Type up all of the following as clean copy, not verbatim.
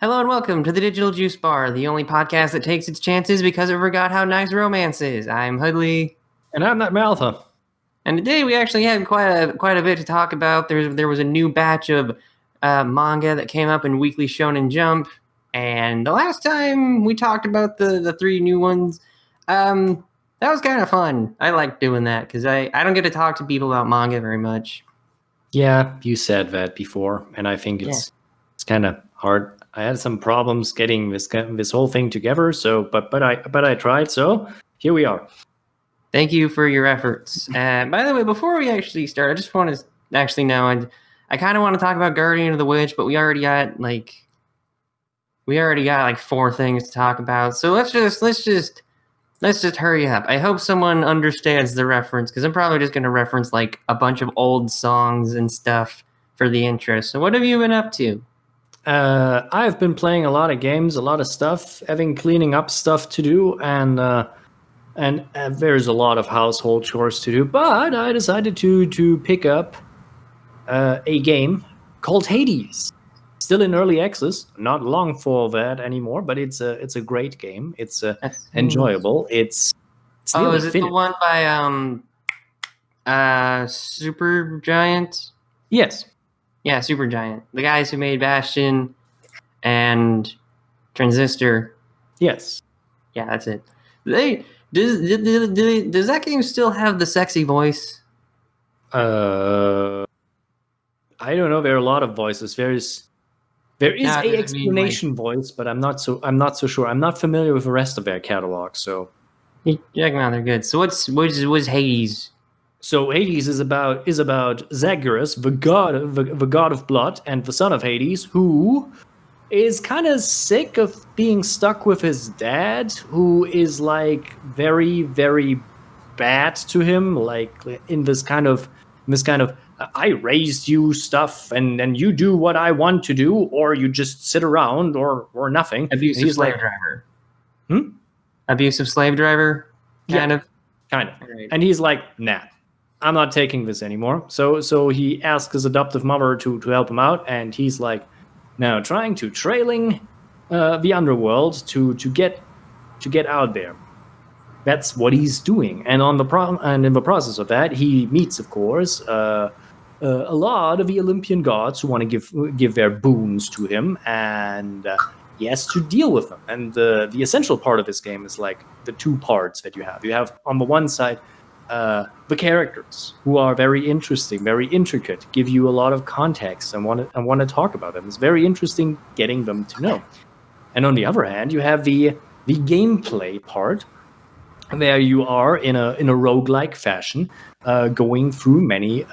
Hello and welcome to the Digital Juice Bar, the only podcast that takes its chances because it forgot how nice romance is. I'm Hoodley. And I'm KnightmareAlpha. And today we actually had quite a bit to talk about. There was a new batch of manga that came up in Weekly Shonen Jump, and the last time we talked about the three new ones, that was kind of fun. I like doing that because I don't get to talk to people about manga very much. Yeah, you said that before, and I think it's kind of hard. I had some problems getting this whole thing together. So, but I tried. So here we are. Thank you for your efforts. By the way, before we actually start, I just want to I kind of want to talk about Guardian of the Witch, but we already got like four things to talk about. So let's just hurry up. I hope someone understands the reference because I'm probably just going to reference like a bunch of old songs and stuff for the intro. So what have you been up to? I've been playing a lot of games, a lot of stuff, having cleaning up stuff to do, and there's a lot of household chores to do. But I decided to pick up a game called Hades. Still in early access, not long for that anymore, but it's a great game. It's enjoyable. It's is it finished. The one by Super Giant? Yes. Yeah, Super Giant. The guys who made Bastion and Transistor. Yes. Yeah, that's it. Does that game still have the sexy voice? I don't know. There are a lot of voices. There is a explanation voice, but I'm not so sure. I'm not familiar with the rest of their catalog. So check them out. They're good. So what's Hades? So Hades is about Zagreus, the god of blood, and the son of Hades, who is kind of sick of being stuck with his dad, who is like very, very bad to him, like in this kind of I raised you stuff, and you do what I want to do, or you just sit around, or nothing. Abusive slave driver. Abusive slave driver. Kind of. Right. And he's like, nah. I'm not taking this anymore. So he asks his adoptive mother to help him out, and he's like, now trying to trailing the underworld to get out there. That's what he's doing, and in the process of that, he meets, of course, a lot of the Olympian gods who want to give their boons to him, and he has to deal with them. And the essential part of this game is like the two parts that you have. You have on the one side the characters, who are very interesting, very intricate, give you a lot of context and want to talk about them. It's very interesting getting them to know. And on the other hand, you have the gameplay part, where you are in a roguelike fashion, going through many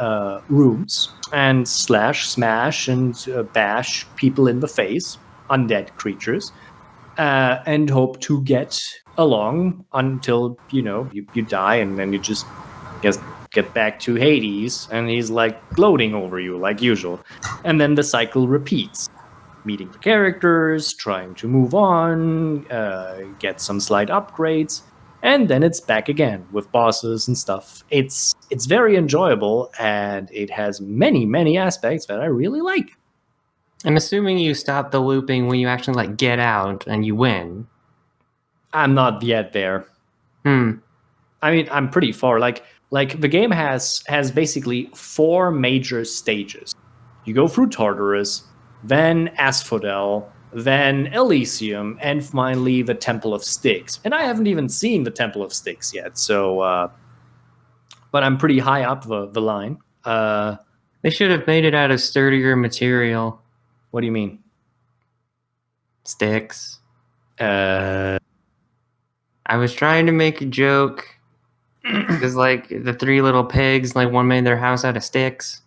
rooms and smash and bash people in the face, undead creatures, and hope to get along until you die, and then you just get back to Hades, and he's like gloating over you like usual, and then the cycle repeats. Meeting the characters, trying to move on, get some slight upgrades, and then it's back again with bosses and stuff. It's very enjoyable, and it has many aspects that I really like. I'm assuming you stop the looping when you actually like get out and you win. I'm not yet there. I mean, I'm pretty far. Like the game has basically 4 major stages. You go through Tartarus, then Asphodel, then Elysium, and finally the Temple of Styx. And I haven't even seen the Temple of Styx yet, so but I'm pretty high up the line. They should have made it out of sturdier material. What do you mean? Sticks. I was trying to make a joke because, like, the 3 little pigs, like, one made their house out of sticks.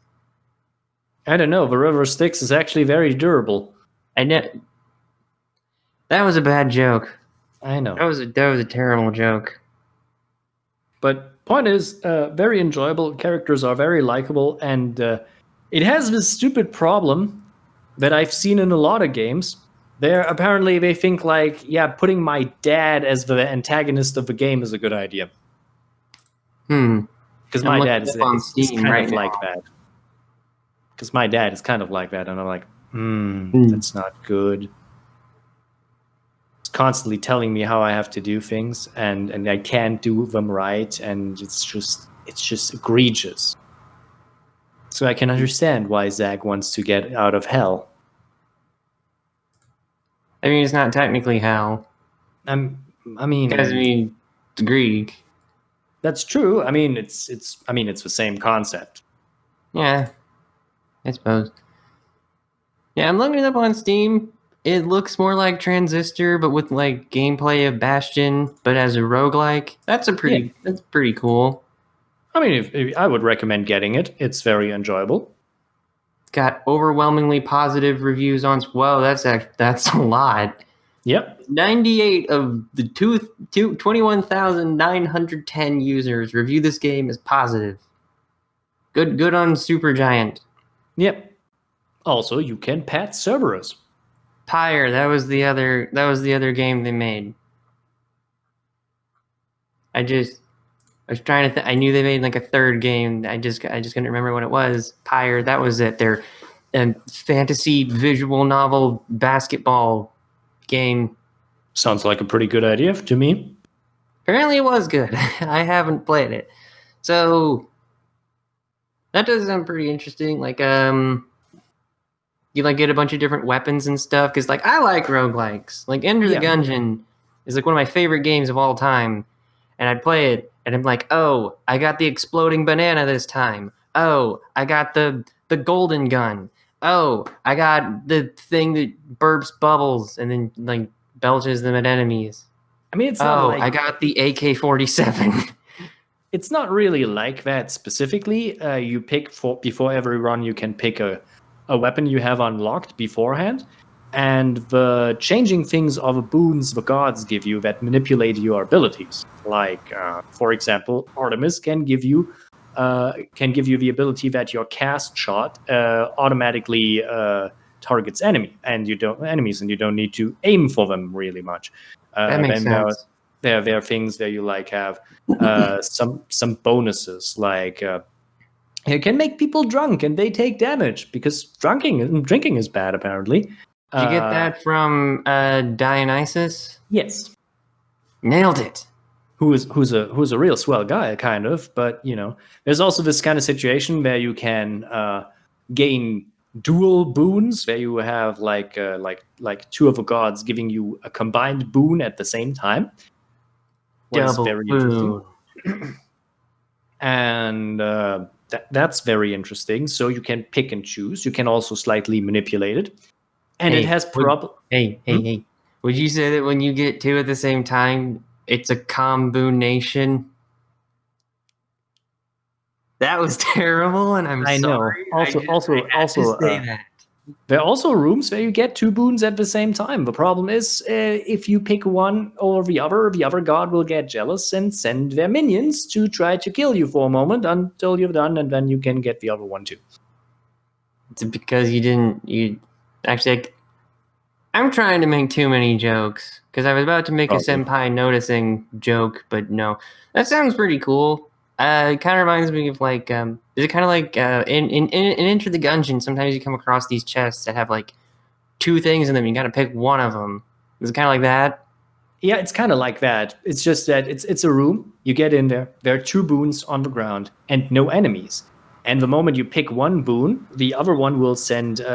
I don't know. The river Styx is actually very durable. I know. That was a bad joke. I know. That was a terrible joke. But point is, very enjoyable. Characters are very likable, and it has this stupid problem that I've seen in a lot of games. Apparently they think like, yeah, putting my dad as the antagonist of the game is a good idea. Because my dad is kind of like that. Because my dad is kind of like that, and I'm like, that's not good. constantly telling me how I have to do things, and I can't do them right, and it's just egregious. So I can understand why Zach wants to get out of hell. I mean, it's not technically hell. I mean, Because, I mean, it's Greek. that's true. I mean, it's the same concept. Yeah, I suppose. Yeah, I'm looking it up on Steam. It looks more like Transistor, but with like gameplay of Bastion, but as a roguelike. That's pretty cool. I mean, if I would recommend getting it. It's very enjoyable. Got overwhelmingly positive reviews on. Whoa, that's a lot. Yep. 98 of the 21,910 users review this game as positive. Good on Supergiant. Yep. Also, you can pet Cerberus. Pyre, that was the other game they made. I was trying to I knew they made like a third game. I just couldn't remember what it was. Pyre, that was it. Their fantasy visual novel basketball game. Sounds like a pretty good idea to me. Apparently it was good. I haven't played it. So that does sound pretty interesting. Like you like get a bunch of different weapons and stuff, because like I like roguelikes. Like Enter the Gungeon is like one of my favorite games of all time. And I play it and I'm like, oh, I got the exploding banana this time. Oh, I got the golden gun. Oh, I got the thing that burps bubbles and then like belches them at enemies. I mean, it's not like I got the AK-47. It's not really like that specifically. You pick before every run, you can pick a weapon you have unlocked beforehand, and the changing things are the boons the gods give you that manipulate your abilities. Like, for example, Artemis can give you the ability that your cast shot automatically targets enemies, and you don't need to aim for them really much. That makes sense. There are things where you like have some bonuses, like it can make people drunk and they take damage because drinking is bad apparently. Did you get that from Dionysus? Yes. Nailed it. Who's a real swell guy, kind of, but there's also this kind of situation where you can gain dual boons, where you have like two of the gods giving you a combined boon at the same time. Double very boon. Interesting. And that's very interesting. So you can pick and choose. You can also slightly manipulate it. And it has Hey. Would you say that when you get two at the same time, it's a combination? That was terrible, and I sorry. Know. Also, there are also rooms where you get two boons at the same time. The problem is, if you pick one or the other god will get jealous and send their minions to try to kill you for a moment until you're done, and then you can get the other one too. It's because I'm trying to make too many jokes, because I was about to make a senpai noticing joke, but no. That sounds pretty cool. It kind of reminds me of like, is it kind of like in Enter the Gungeon, sometimes you come across these chests that have like two things in them. You got to pick one of them. Is it kind of like that? Yeah, it's kind of like that. It's just that it's a room. You get in there. There are two boons on the ground and no enemies. And the moment you pick one boon, the other one will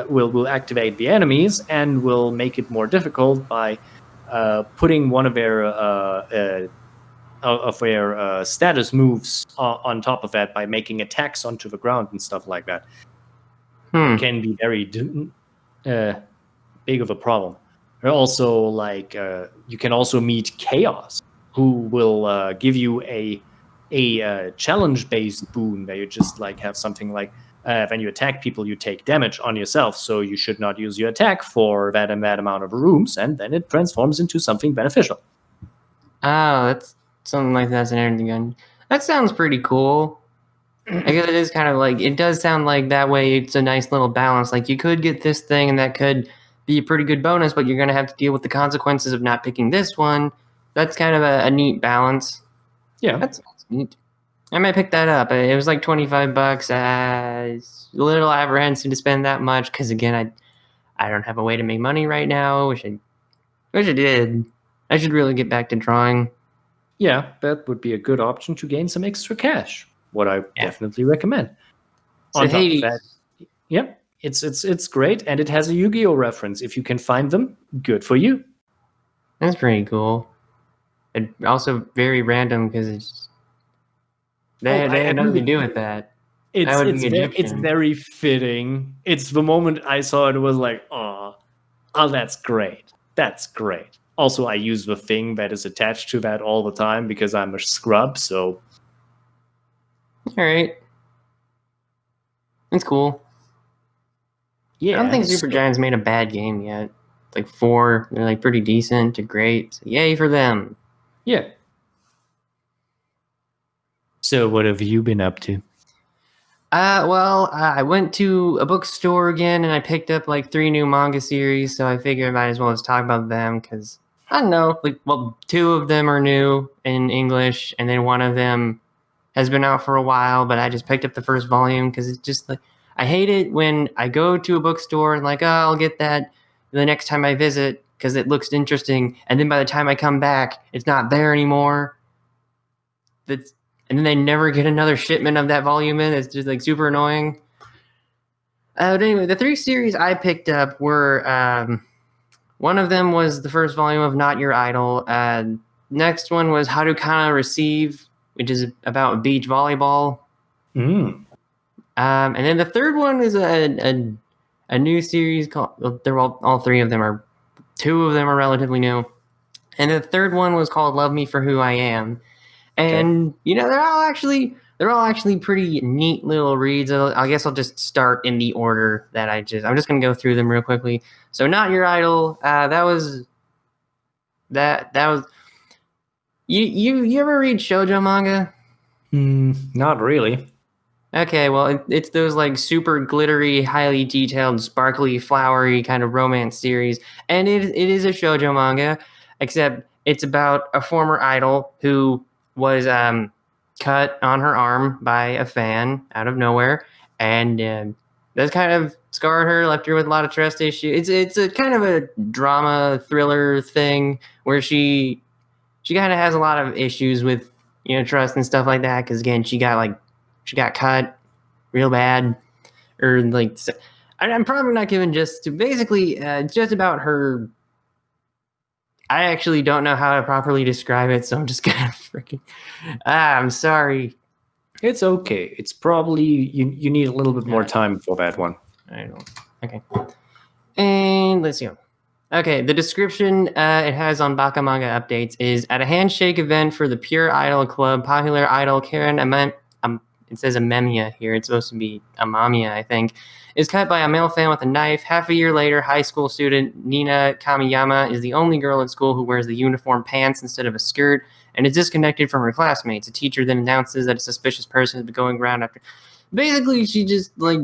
will activate the enemies and will make it more difficult by putting one of their status moves on top of that by making attacks onto the ground and stuff like that. Can be very big of a problem. Also, like you can also meet Chaos, who will give you a challenge-based boon where you just like have something like when you attack people, you take damage on yourself, so you should not use your attack for that and that amount of rooms, and then it transforms into something beneficial. Oh, that's something like that's an Enter the Gungeon. That sounds pretty cool. I guess it is kind of like, it does sound like that way it's a nice little balance. Like you could get this thing and that could be a pretty good bonus, but you're going to have to deal with the consequences of not picking this one. That's kind of a neat balance. Yeah. That's neat. I might pick that up. It was like $25. It's a little apprehensive to spend that much because, again, I don't have a way to make money right now. Wish I did. I should really get back to drawing. Yeah, that would be a good option to gain some extra cash. What I definitely recommend. So On top of Hades. that, yep, it's great, and it has a Yu-Gi-Oh reference. If you can find them, good for you. That's pretty cool. And also very random because it's they had nothing to do with that. It's very fitting. It's the moment I saw it was like, oh, that's great. That's great. Also, I use the thing that is attached to that all the time because I'm a scrub. So, all right, it's cool. Yeah, I don't think Supergiant's made a bad game yet. It's like 4, they're like pretty decent to great. So yay for them. Yeah. So what have you been up to? I went to a bookstore again and I picked up like 3 new manga series, so I figured I might as well just talk about them because I don't know, like, well, 2 of them are new in English, and then one of them has been out for a while, but I just picked up the first volume because it's just like, I hate it when I go to a bookstore and like, oh, I'll get that the next time I visit because it looks interesting, and then by the time I come back, it's not there anymore. And then they never get another shipment of that volume in. It's just like super annoying. But anyway, the 3 series I picked up were one of them was the first volume of Not Your Idol. Next one was How to Kinda Receive, which is about beach volleyball. And then the third one is a new series called. Well, they're all 3 of them are. 2 of them are relatively new, and the third one was called Love Me for Who I Am. And they're all actually pretty neat little reads. I guess I'll just start in the order that I'm just gonna go through them real quickly. So Not Your Idol, that was you ever read shoujo manga? Not really. Okay, well it's those like super glittery, highly detailed, sparkly, flowery kind of romance series, and it is a shoujo manga, except it's about a former idol who was cut on her arm by a fan out of nowhere, and that's kind of scarred her, left her with a lot of trust issues. It's a kind of a drama thriller thing where she kind of has a lot of issues with trust and stuff like that, because again she got cut real bad, or like I'm probably not giving just to basically just about her. I actually don't know how to properly describe it, so I'm just gonna freaking. I'm sorry. It's okay. It's probably you need a little bit more time for that one. I don't. Okay. And let's see. Okay, the description it has on Baka Manga Updates is at a handshake event for the Pure Idol Club, popular idol Karen it says Amemia here. It's supposed to be Amamiya, I think. Is cut by a male fan with a knife. Half a year later, high school student Nina Kamiyama is the only girl at school who wears the uniform pants instead of a skirt and is disconnected from her classmates. A teacher then announces that a suspicious person has been going around after. Basically, she just like.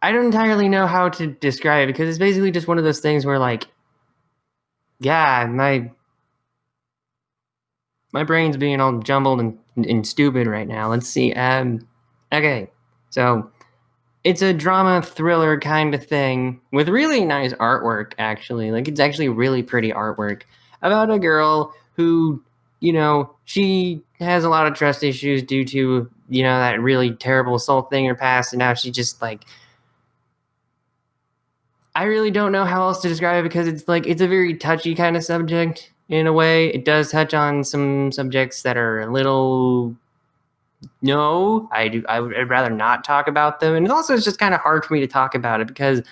I don't entirely know how to describe it because it's basically just one of those things where, like, yeah, my brain's being all jumbled and stupid right now. Let's see. Okay, so it's a drama thriller kind of thing with really nice artwork, actually. Like, it's actually really pretty artwork about a girl who, she has a lot of trust issues due to, that really terrible assault thing in her past, and now she just, like, I really don't know how else to describe it because it's a very touchy kind of subject in a way. It does touch on some subjects that are a little. No, I'd rather not talk about them, and also it's just kind of hard for me to talk about it because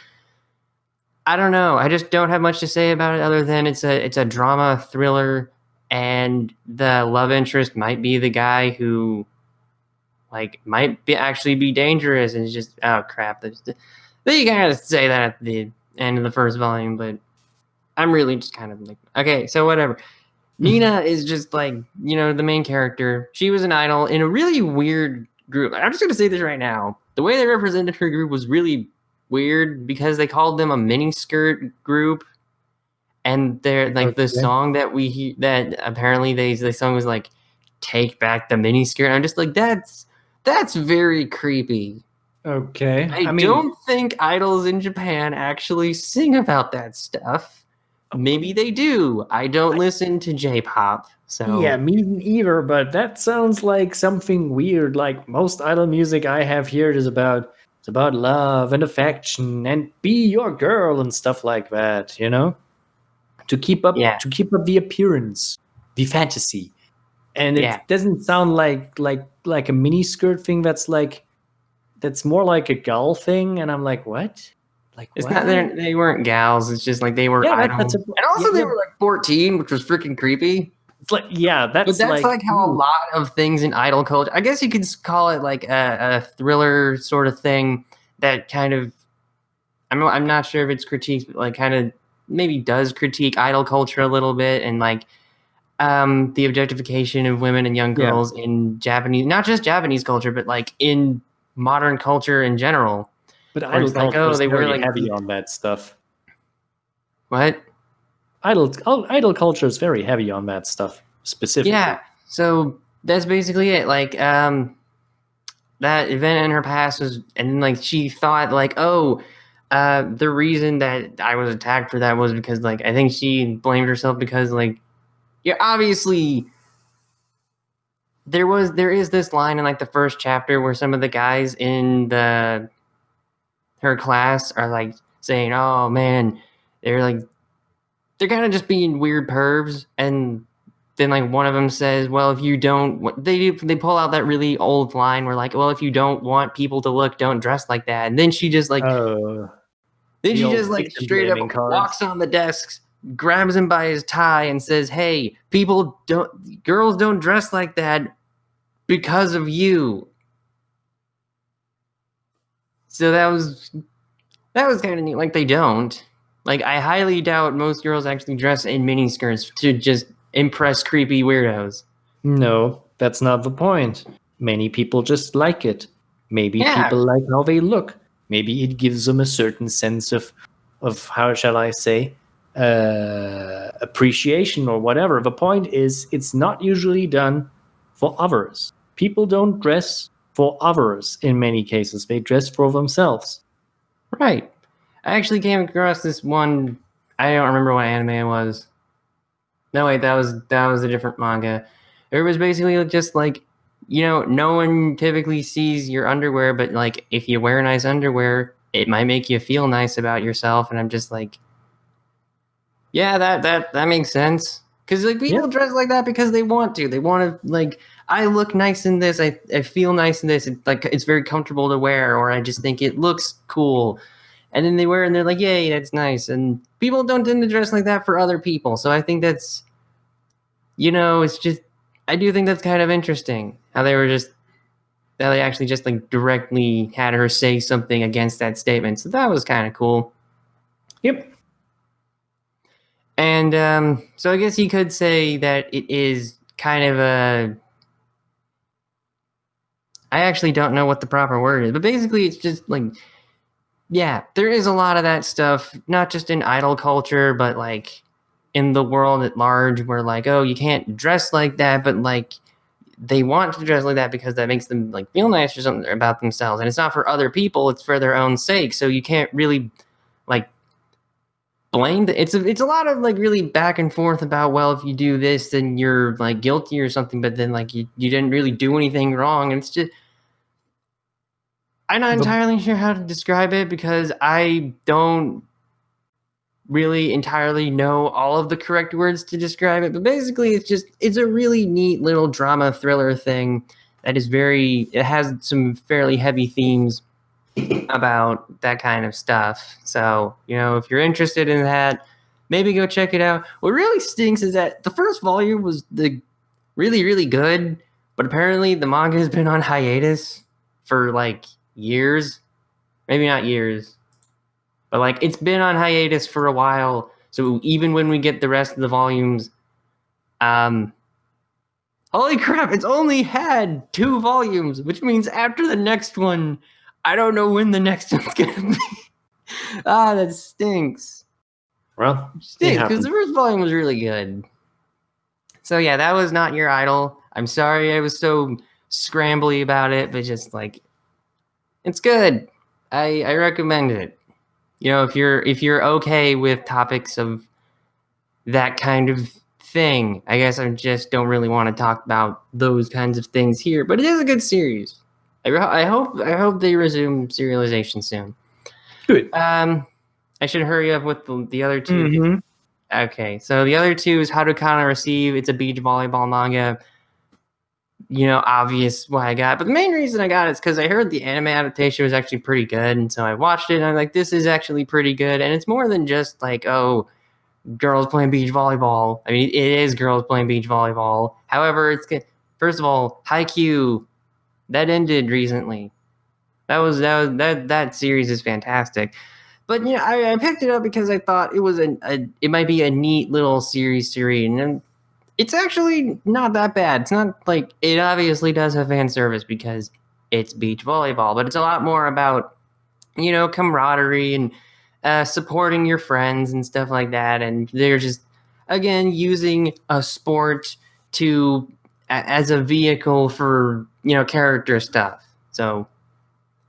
I don't know. I just don't have much to say about it other than it's a drama thriller, and the love interest might be the guy who, like, might actually be dangerous, and it's just oh crap. They kind of say that at the end of the first volume, but I'm really just kind of like, okay, so whatever. Nina is just like, the main character. She was an idol in a really weird group. I'm just going to say this right now. The way they represented her group was really weird because they called them a miniskirt group. And they're like the song that we hear, that apparently the song was like, Take Back the Miniskirt. I'm just like, that's very creepy. Okay. I mean, don't think idols in Japan actually sing about that stuff. maybe they do. I don't listen to J-pop, so Yeah, me either, but that sounds like something weird. Like most idol music I have here is about love and affection and be your girl and stuff like that, you know? To keep up yeah, the appearance, the fantasy. And yeah. it doesn't sound like a mini skirt thing that's more like a gal thing, and I'm like, what? Like It's what? not they weren't gals. It's just like they were Yeah, idols, and also they were like 14, which was freaking creepy. It's like But that's like how a lot of things in idol culture. I guess you could call it like a thriller sort of thing that kind of. I'm not sure if it's critiques, but like kind of maybe does critique idol culture a little bit and like the objectification of women and young girls in Japanese, not just Japanese culture, but like in modern culture in general. But Where idol it's like, culture is they were very like heavy on that stuff. what? Idol culture is very heavy on that stuff specifically. Yeah. So that's basically it. Like that event in her past was, and like she thought like, the reason that I was attacked for that was because like I think she blamed herself because like, yeah, obviously there is this line in like the first chapter where some of the guys in her class are like saying, "Oh man, they're like they're kind of just being weird pervs," and then like one of them says, "Well, if you don't," they pull out that really old line where like, "Well, if you don't want people to look, don't dress like that," and then she just like straight up walks on the desk, grabs him by his tie, and says, "Hey, girls don't dress like that because of you." So that was kind of neat. Like they don't. Like I highly doubt most girls actually dress in miniskirts to just impress creepy weirdos. No, that's not the point. Many people just like it. Maybe people like how they look. Maybe it gives them a certain sense of how shall I say, appreciation or whatever. The point is, it's not usually done for others. People don't dress for others in many cases. They dress for themselves. Right. I actually came across this one. I don't remember what anime it was. No, wait, that was a different manga. It was basically just like, no one typically sees your underwear, but like if you wear nice underwear, it might make you feel nice about yourself. And I'm just like, yeah, that makes sense. Because like people dress like that because they want to. They want to like, I look nice in this. I feel nice in this. It's very comfortable to wear, or I just think it looks cool. And then they wear it and they're like, yay, that's nice. And people don't tend to dress like that for other people. So I think that's, it's just, I do think that's kind of interesting how they actually just like directly had her say something against that statement. So that was kind of cool. Yep. And so I guess you could say that it is kind of I actually don't know what the proper word is, but basically it's just like, yeah, there is a lot of that stuff, not just in idol culture, but like in the world at large where like, oh, you can't dress like that, but like they want to dress like that because that makes them like feel nice or something about themselves. And it's not for other people, it's for their own sake. So you can't really like blame it's a lot of like really back and forth about, well, if you do this, then you're like guilty or something, but then like you didn't really do anything wrong. And it's just, I'm not entirely sure how to describe it because I don't really entirely know all of the correct words to describe it. But basically, it's a really neat little drama thriller thing that is it has some fairly heavy themes about that kind of stuff. So, if you're interested in that, maybe go check it out. What really stinks is that the first volume was really, really good, but apparently the manga has been on hiatus for like years. Maybe not years, but like it's been on hiatus for a while. So even when we get the rest of the volumes, holy crap, it's only had 2 volumes, which means after the next one, I don't know when the next one's gonna be. That stinks. Well, it stinks because the first volume was really good. So yeah, that was not your idol. I'm sorry I was so scrambly about it, but just like, it's good. I recommend it. If you're okay with topics of that kind of thing. I guess I just don't really want to talk about those kinds of things here, but it is a good series. I hope they resume serialization soon. Good. I should hurry up with the other two. Mm-hmm. Okay, so the other two is Harukana Receive. It's a beach volleyball manga. Obvious why I got it. But the main reason I got it is because I heard the anime adaptation was actually pretty good. And so I watched it and I'm like, this is actually pretty good. And it's more than just like, oh, girls playing beach volleyball. I mean, it is girls playing beach volleyball. However, it's good. First of all, Haikyuu, that ended recently. That series is fantastic. But I picked it up because I thought it was it might be a neat little series to read, and it's actually not that bad. It's not like it obviously does have fan service because it's beach volleyball, but it's a lot more about camaraderie and supporting your friends and stuff like that. And they're just again using a sport as a vehicle for character stuff. So.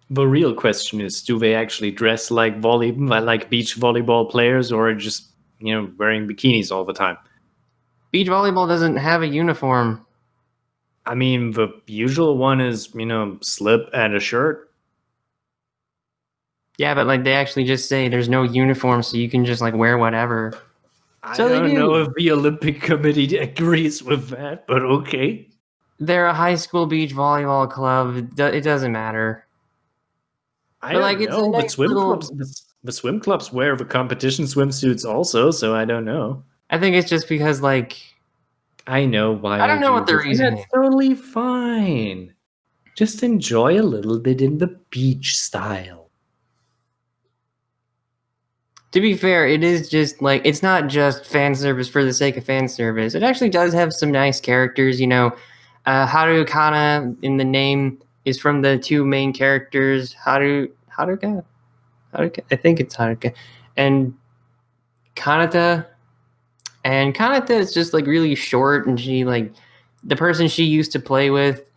The real question is, do they actually dress like beach volleyball players, or just, wearing bikinis all the time? Beach volleyball doesn't have a uniform. I mean, the usual one is, slip and a shirt. Yeah, but they actually just say there's no uniform, so you can just wear whatever. I don't know if the Olympic Committee agrees with that, but okay. They're a high school beach volleyball club. It doesn't matter. I don't know. The swim clubs wear the competition swimsuits also, so I don't know. I think it's just because I know why. I don't know what the reason is. That's totally fine. Just enjoy a little bit in the beach style. To be fair, it is just it's not just fan service for the sake of fan service. It actually does have some nice characters. Harukana in the name is from the two main characters, Haruka. I think it's Haruka, and Kanata. And Kanata is just really short, and she the person she used to play with,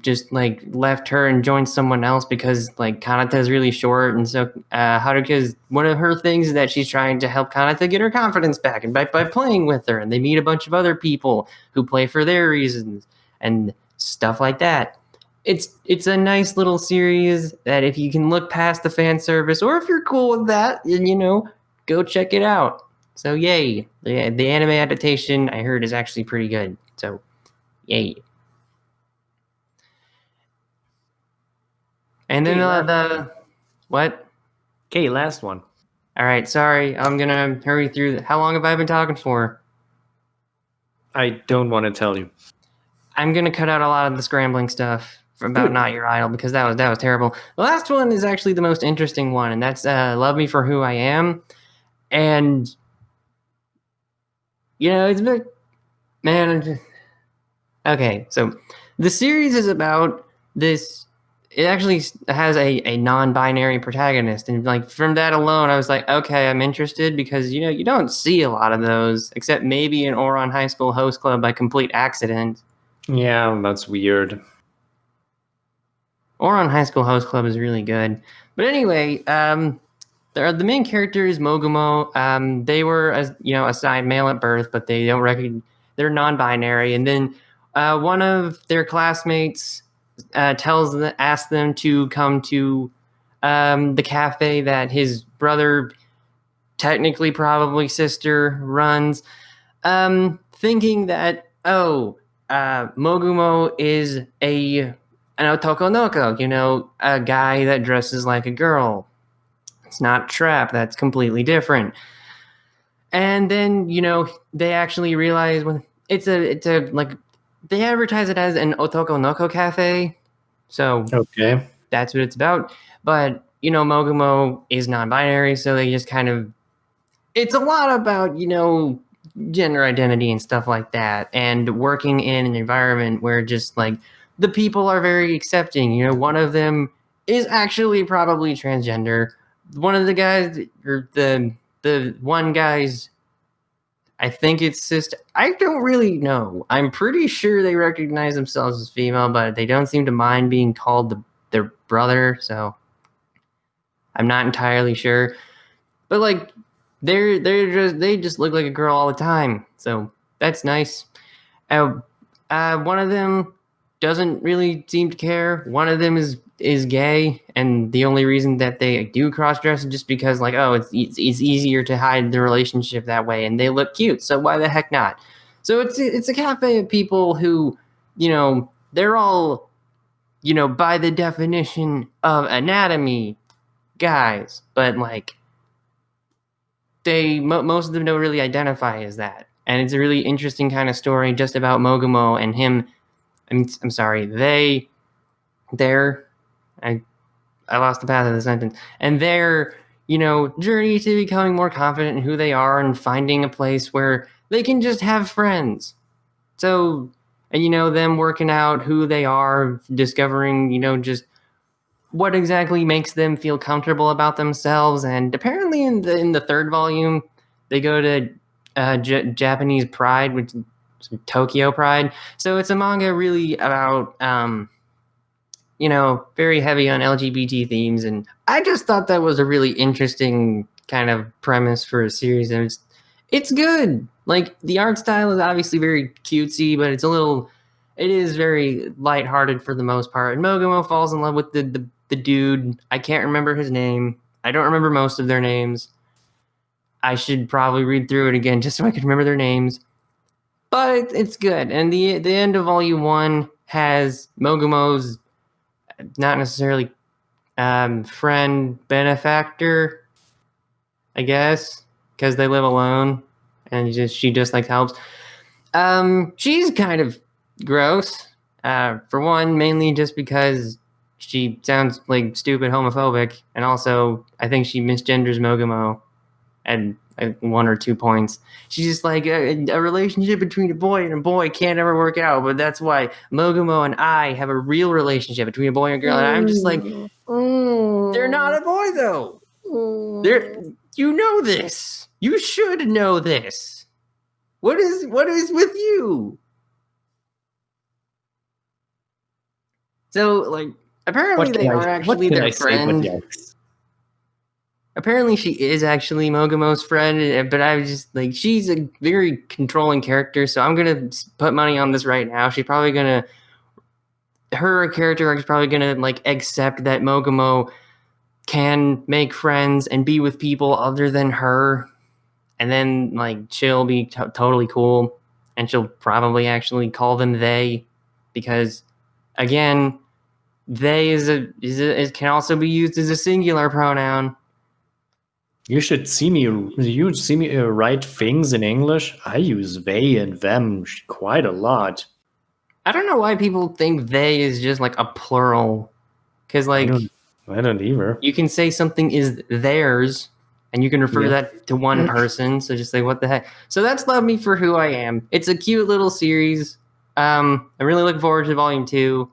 just left her and joined someone else because Kanata is really short, and so Haruka's one of her things is that she's trying to help Kanata get her confidence back, and by playing with her, and they meet a bunch of other people who play for their reasons and stuff like that. It's a nice little series that if you can look past the fan service, or if you're cool with that, go check it out. So yay! The anime adaptation I heard is actually pretty good. So yay! And then the what? Okay, last one. All right, sorry, I'm gonna hurry through. How long have I been talking for? I don't want to tell you. I'm gonna cut out a lot of the scrambling stuff about Not Your Idol because that was terrible. The last one is actually the most interesting one, and that's Love Me for Who I Am. And it's been man. Okay, so the series is about this. It actually has a non-binary protagonist, and from that alone, I was like, okay, I'm interested because you don't see a lot of those, except maybe in Ouran High School Host Club by complete accident. Yeah, that's weird. Ouran High School Host Club is really good, but anyway, the main character is Mogumo. They were assigned male at birth, but they don't recognize they're non-binary, and then one of their classmates asks them to come to the cafe that his brother, technically probably sister, runs, thinking that Mogumo is an otoko noko, a guy that dresses like a girl. It's not trap. That's completely different. And then they actually realize when it's a they advertise it as an otoko noko cafe, so okay, that's what it's about. But Mogumo is non-binary, so they just kind of it's a lot about gender identity and stuff like that, and working in an environment where just the people are very accepting. One of them is actually probably transgender. One of the guys, or the one guy's, I think it's sister. I don't really know. I'm pretty sure they recognize themselves as female, but they don't seem to mind being called their brother. So I'm not entirely sure. But they just look like a girl all the time. So that's nice. One of them doesn't really seem to care. One of them is gay, and the only reason that they do cross dress is just because like, oh, it's easier to hide the relationship that way, and they look cute. So why the heck not? So it's a cafe of people who, they're all, by the definition of anatomy guys, but like most of them don't really identify as that. And it's a really interesting kind of story just about Mogumo and him. I'm sorry, they're, I lost the path of the sentence. And their, journey to becoming more confident in who they are and finding a place where they can just have friends. So, and, them working out who they are, discovering, just what exactly makes them feel comfortable about themselves. And apparently in the third volume, they go to Japanese Pride, which is Tokyo Pride. So it's a manga really about, very heavy on LGBT themes. And I just thought that was a really interesting kind of premise for a series. And it's good. Like, the art style is obviously very cutesy, but it is very lighthearted for the most part. And Mogumo falls in love with the dude. I can't remember his name. I don't remember most of their names. I should probably read through it again just so I can remember their names. But it's good. And the end of volume 1 has Mogumo's not necessarily friend benefactor, I guess, because they live alone and she just like helps. She's kind of gross. For one, mainly just because she sounds like stupid homophobic, and also I think she misgenders Mogumo at 1 or 2 points. She's just like a relationship between a boy and a boy can't ever work out, but that's why Mogumo and I have a real relationship between a boy and a girl. And I'm just like, they're not a boy though. You know this. You should know this. What is with you? So, like, apparently they are actually their friend. Apparently she is actually Mogumo's friend, but I was just like, she's a very controlling character, so I'm gonna put money on this right now. She's probably gonna, her character is probably gonna like accept that Mogumo can make friends and be with people other than her, and then like she'll be totally cool, and she'll probably actually call them they, because again, they can also be used as a singular pronoun. You should see me write things in English. I use they and them quite a lot. I don't know why people think they is just like a plural, because like I don't either. You can say something is theirs, and you can refer that to one person. So just say what the heck. So that's Love Me for Who I Am. It's a cute little series. I'm really looking forward to volume 2,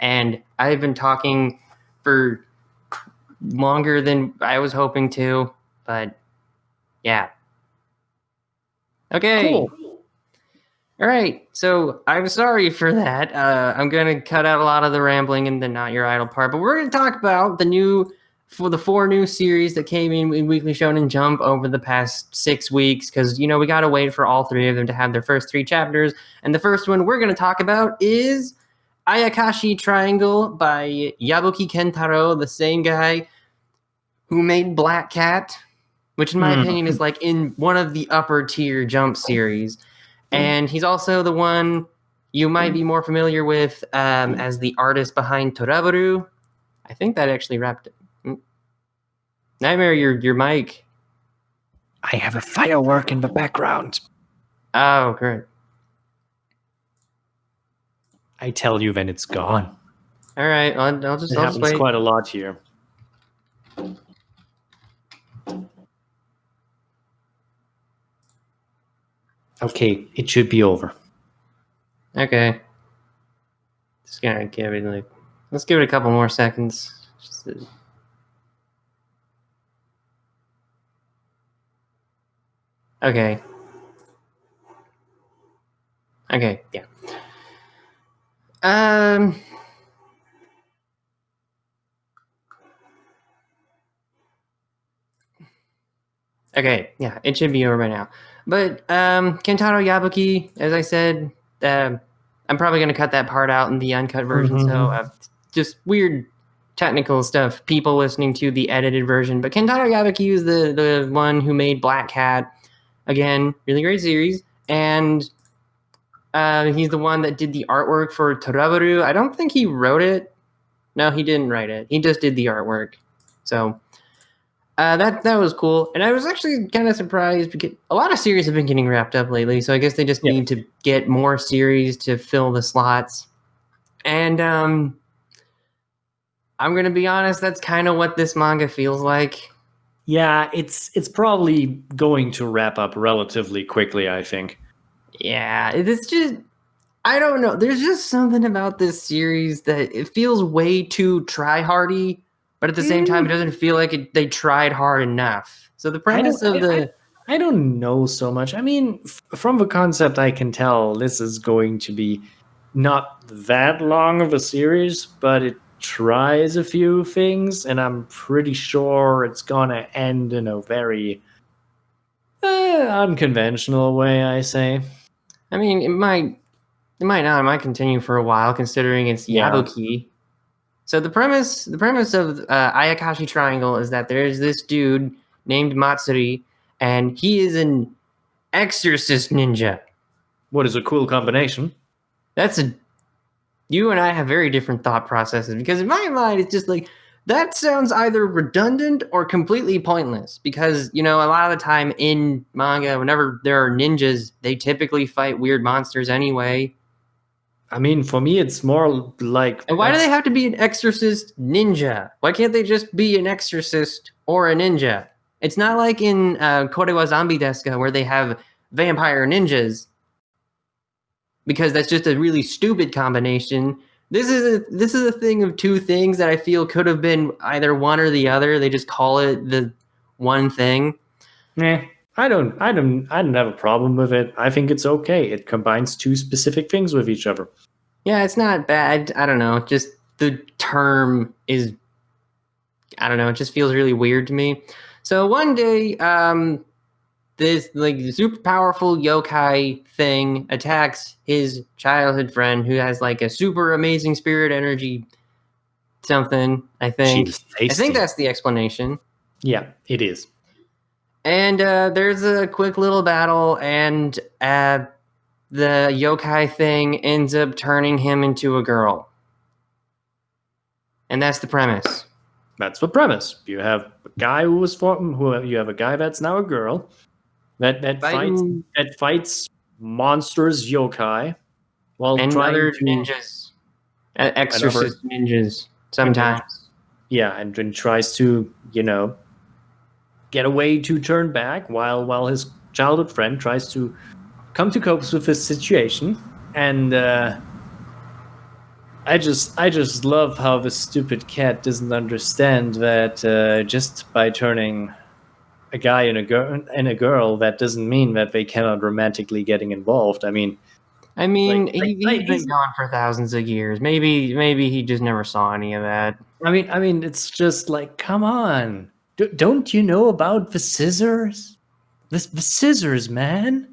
and I've been talking for longer than I was hoping to, but yeah. Okay. Cool. All right. So I'm sorry for that. I'm going to cut out a lot of the rambling and the not your idol part, but we're going to talk about the 4 new series that came in Weekly Shonen Jump over the past 6 weeks, because, we got to wait for all 3 of them to have their first 3 chapters. And the first one we're going to talk about is Ayakashi Triangle by Yabuki Kentaro, the same guy who made Black Cat, which in my opinion is like in one of the upper tier Jump series. And he's also the one you might be more familiar with as the artist behind Toraboru. I think that actually wrapped it. Nightmare, your mic. I have a firework in the background. Oh, great. I tell you when it's gone. All right, I'll just wait. Quite a lot here. Okay, it should be over. Okay. Just gonna give it let's give it a couple more seconds. Okay. Okay, yeah. Okay, yeah, it should be over by now. But Kentaro Yabuki, as I said, I'm probably going to cut that part out in the uncut version. So just weird technical stuff, people listening to the edited version. But Kentaro Yabuki is the one who made Black Cat. Again, really great series. And he's the one that did the artwork for Torabaru. I don't think he wrote it. No, he didn't write it. He just did the artwork. So that was cool. And I was actually kind of surprised because a lot of series have been getting wrapped up lately. So I guess they just need to get more series to fill the slots. And I'm going to be honest, that's kind of what this manga feels like. Yeah, it's probably going to wrap up relatively quickly, I think. Yeah, it's just, I don't know. There's just something about this series that it feels way too try-hardy, but at the same time, it doesn't feel like they tried hard enough. So the premise I don't know so much. I mean, from the concept, I can tell this is going to be not that long of a series, but it tries a few things, and I'm pretty sure it's gonna end in a very unconventional way, I say. I mean, it might not. It might continue for a while, considering it's Yabuki. So the premise of Ayakashi Triangle is that there's this dude named Matsuri, and he is an exorcist ninja. What is a cool combination? You and I have very different thought processes, because in my mind, it's just like, that sounds either redundant or completely pointless, because, a lot of the time in manga, whenever there are ninjas, they typically fight weird monsters anyway. I mean, for me, it's more like... And why do they have to be an exorcist ninja? Why can't they just be an exorcist or a ninja? It's not like in Kore wa Zombie Desu ka, where they have vampire ninjas, because that's just a really stupid combination. This is a thing of two things that I feel could have been either one or the other. They just call it the one thing. I don't have a problem with it. I think it's okay. It combines two specific things with each other. Yeah, it's not bad. I don't know. Just the term is, I don't know. It just feels really weird to me. So one day, this super powerful yokai thing attacks his childhood friend who has a super amazing spirit energy something, I think. I think that's the explanation. Yeah, it is. And there's a quick little battle, and the yokai thing ends up turning him into a girl. And that's the premise. That's the premise. You have a guy you have a guy that's now a girl that fights monsters yokai while and trying other to ninjas, exorcist ninjas sometimes. And then tries to get a way to turn back while his childhood friend tries to come to cope with this situation. And I just love how the stupid cat doesn't understand that just by turning a guy and a girl, that doesn't mean that they cannot romantically getting involved. I mean, he's been gone for thousands of years. Maybe he just never saw any of that. I mean, it's just like, come on. Don't you know about the scissors? The scissors, man.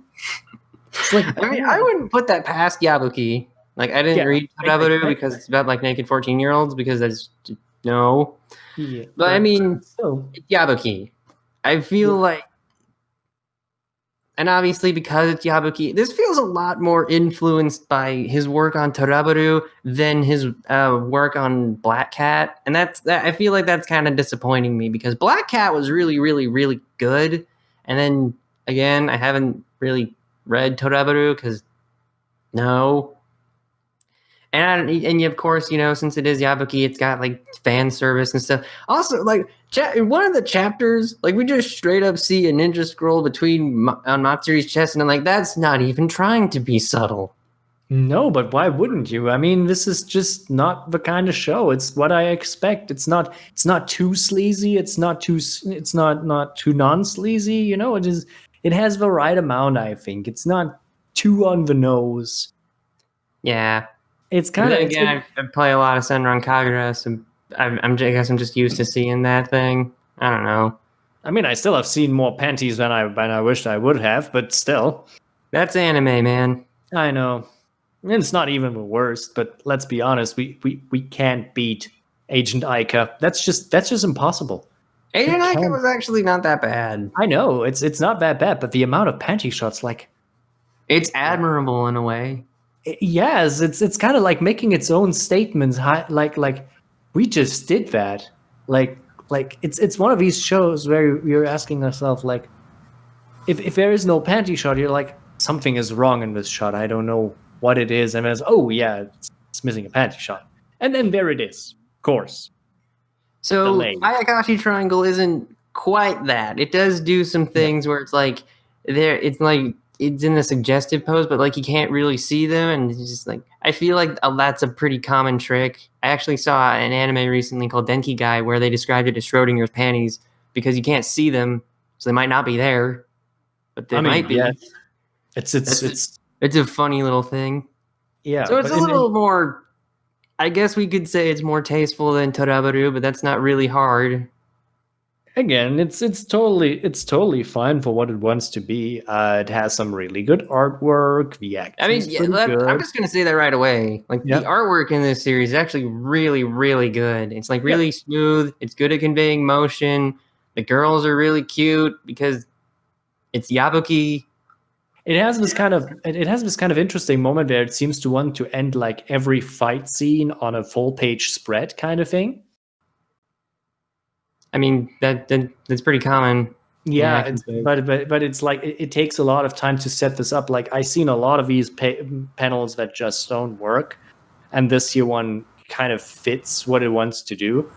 It's like, I wouldn't put that past Yabuki. I didn't read Torabaru because it's about naked 14-year-olds, because that's no. Yeah, but I mean, Yabuki. I feel like, and obviously because it's Yabuki, this feels a lot more influenced by his work on Torabaru than his work on Black Cat, and I feel like that's kind of disappointing me, because Black Cat was really, really, really good, and then again, I haven't really read Torabaru because no. And of course, since it is Yabuki, it's got fan service and stuff. Also, in one of the chapters, we just straight up see a ninja scroll on Matsuri's chest, and I'm like, that's not even trying to be subtle. No, but why wouldn't you? I mean, this is just not the kind of show. It's what I expect. It's not too sleazy. It's not too non-sleazy. It has the right amount, I think. It's not too on the nose. Yeah. It's kind of... Again, I play a lot of Senran Kagura, so I guess I'm just used to seeing that thing. I don't know. I mean, I still have seen more panties than I wished I would have, but still. That's anime, man. I know. And it's not even the worst, but let's be honest, we can't beat Agent Aika. That's just impossible. Agent Aika was actually not that bad. I know, it's not that bad, but the amount of panty shots, like, it's admirable in a way. Yes, it's kind of like making its own statements. Like we just did that. Like it's one of these shows where you're asking yourself, like, if there is no panty shot, you're like, something is wrong in this shot. I don't know what it is, and it's, oh yeah, it's missing a panty shot, and then there it is. Of course. So Ayakashi Triangle isn't quite that. It does do some things where it's like it's in a suggestive pose, but like you can't really see them, and it's just like, I feel like that's a pretty common trick. I actually saw an anime recently called Denki Guy where they described it as Schrodinger's panties because you can't see them, so they might not be there, but they might be. Yeah. It's a funny little thing. Yeah. So it's a little more. I guess we could say it's more tasteful than Torabaru, but that's not really hard. Again, it's totally fine for what it wants to be. It has some really good artwork. The action. I'm just gonna say that right away. Like the artwork in this series is actually really, really good. It's like really smooth. It's good at conveying motion. The girls are really cute because it's Yabuki. It has this kind of interesting moment where it seems to want to end like every fight scene on a full page spread kind of thing. I mean, that's pretty common. Yeah, but it's like it takes a lot of time to set this up. Like, I've seen a lot of these panels that just don't work, and this here one kind of fits what it wants to do.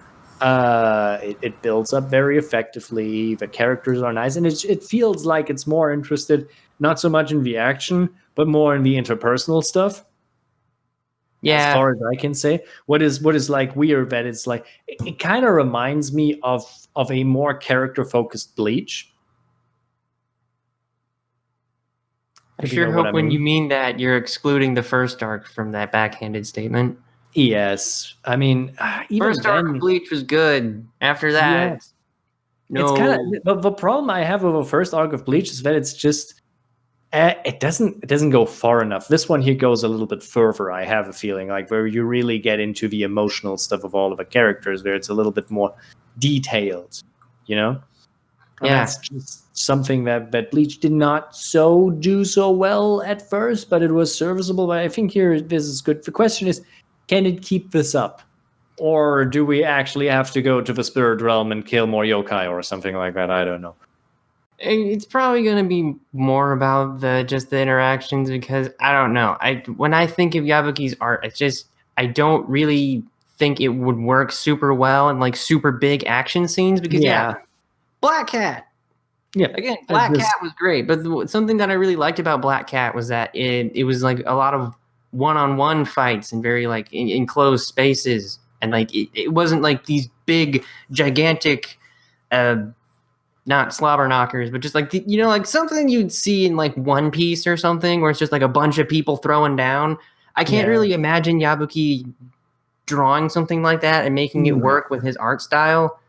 It builds up very effectively. The characters are nice, and it feels like it's more interested not so much in the action, but more in the interpersonal stuff. Yeah. As far as I can say, what is like weird that it's like it kind of reminds me of a more character focused Bleach. I sure hope when you mean that you're excluding the first arc from that backhanded statement. Yes, I mean, even first arc of Bleach was good. After that, yes. No. It's kind of the problem I have with the first arc of Bleach is that it's just. It doesn't go far enough. This one here goes a little bit further, I have a feeling, like where you really get into the emotional stuff of all of the characters, where it's a little bit more detailed, you know? And that's just something that Bleach did not do so well at first, but it was serviceable. But I think here this is good. The question is, can it keep this up? Or do we actually have to go to the spirit realm and kill more yokai or something like that? I don't know. It's probably going to be more about the interactions, because I don't know. When I think of Yabuki's art, it's just, I don't really think it would work super well in like super big action scenes, because Black Cat. Yeah, again, Black Cat was great, but something that I really liked about Black Cat was that it was like a lot of one-on-one fights and very like enclosed spaces, and like it wasn't like these big gigantic not slobber knockers, but just like, like something you'd see in like One Piece or something, where it's just like a bunch of people throwing down. I can't really imagine Yabuki drawing something like that and making it work with his art style.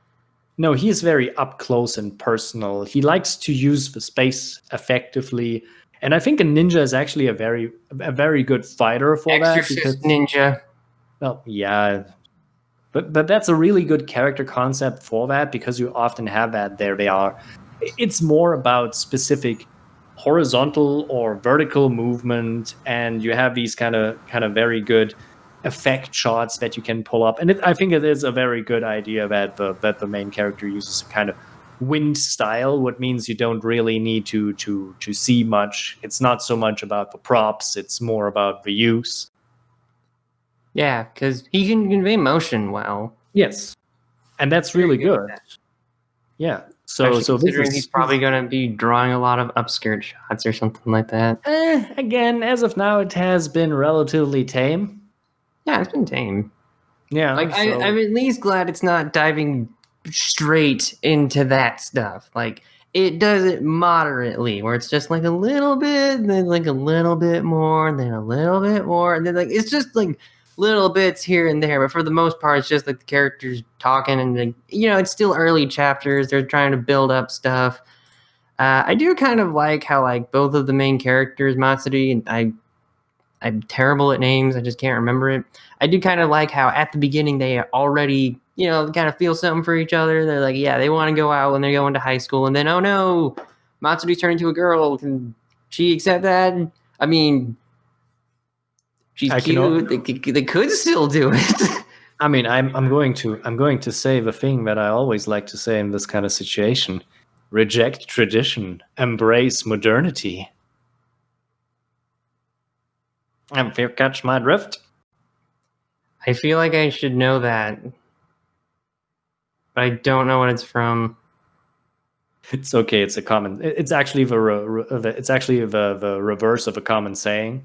No, he's very up close and personal. He likes to use the space effectively. And I think a ninja is actually a very good fighter for Exorcist ninja. Well, yeah. But that's a really good character concept for that, because you often have that there. It's more about specific horizontal or vertical movement, and you have these kind of very good effect shots that you can pull up. And I think it is a very good idea that the main character uses a kind of wind style, what means you don't really need to see much. It's not so much about the props, it's more about the use. Yeah, because he can convey motion well. Yes, and that's really good. Yeah. So considering he's probably going to be drawing a lot of upskirt shots or something like that. Again, as of now, it has been relatively tame. Yeah, it's been tame. Yeah, like I'm at least glad it's not diving straight into that stuff. Like, it does it moderately, where it's just like a little bit, then like a little bit more, then a little bit more, and then like it's just like little bits here and there, but for the most part, it's just like the characters talking, and like, it's still early chapters. They're trying to build up stuff. I do kind of like how like both of the main characters, Matsuri, and I'm terrible at names. I just can't remember it. I do kind of like how at the beginning they already, kind of feel something for each other. They're like, yeah, they want to go out when they're going to high school, and then oh no, Matsuri's turning into a girl. Can she accept that? I mean, she's cute. They could still do it. I mean, I'm going to say the thing that I always like to say in this kind of situation: reject tradition, embrace modernity. If you catch my drift. I feel like I should know that, but I don't know what it's from. It's okay. It's a common. It's actually the reverse of a common saying.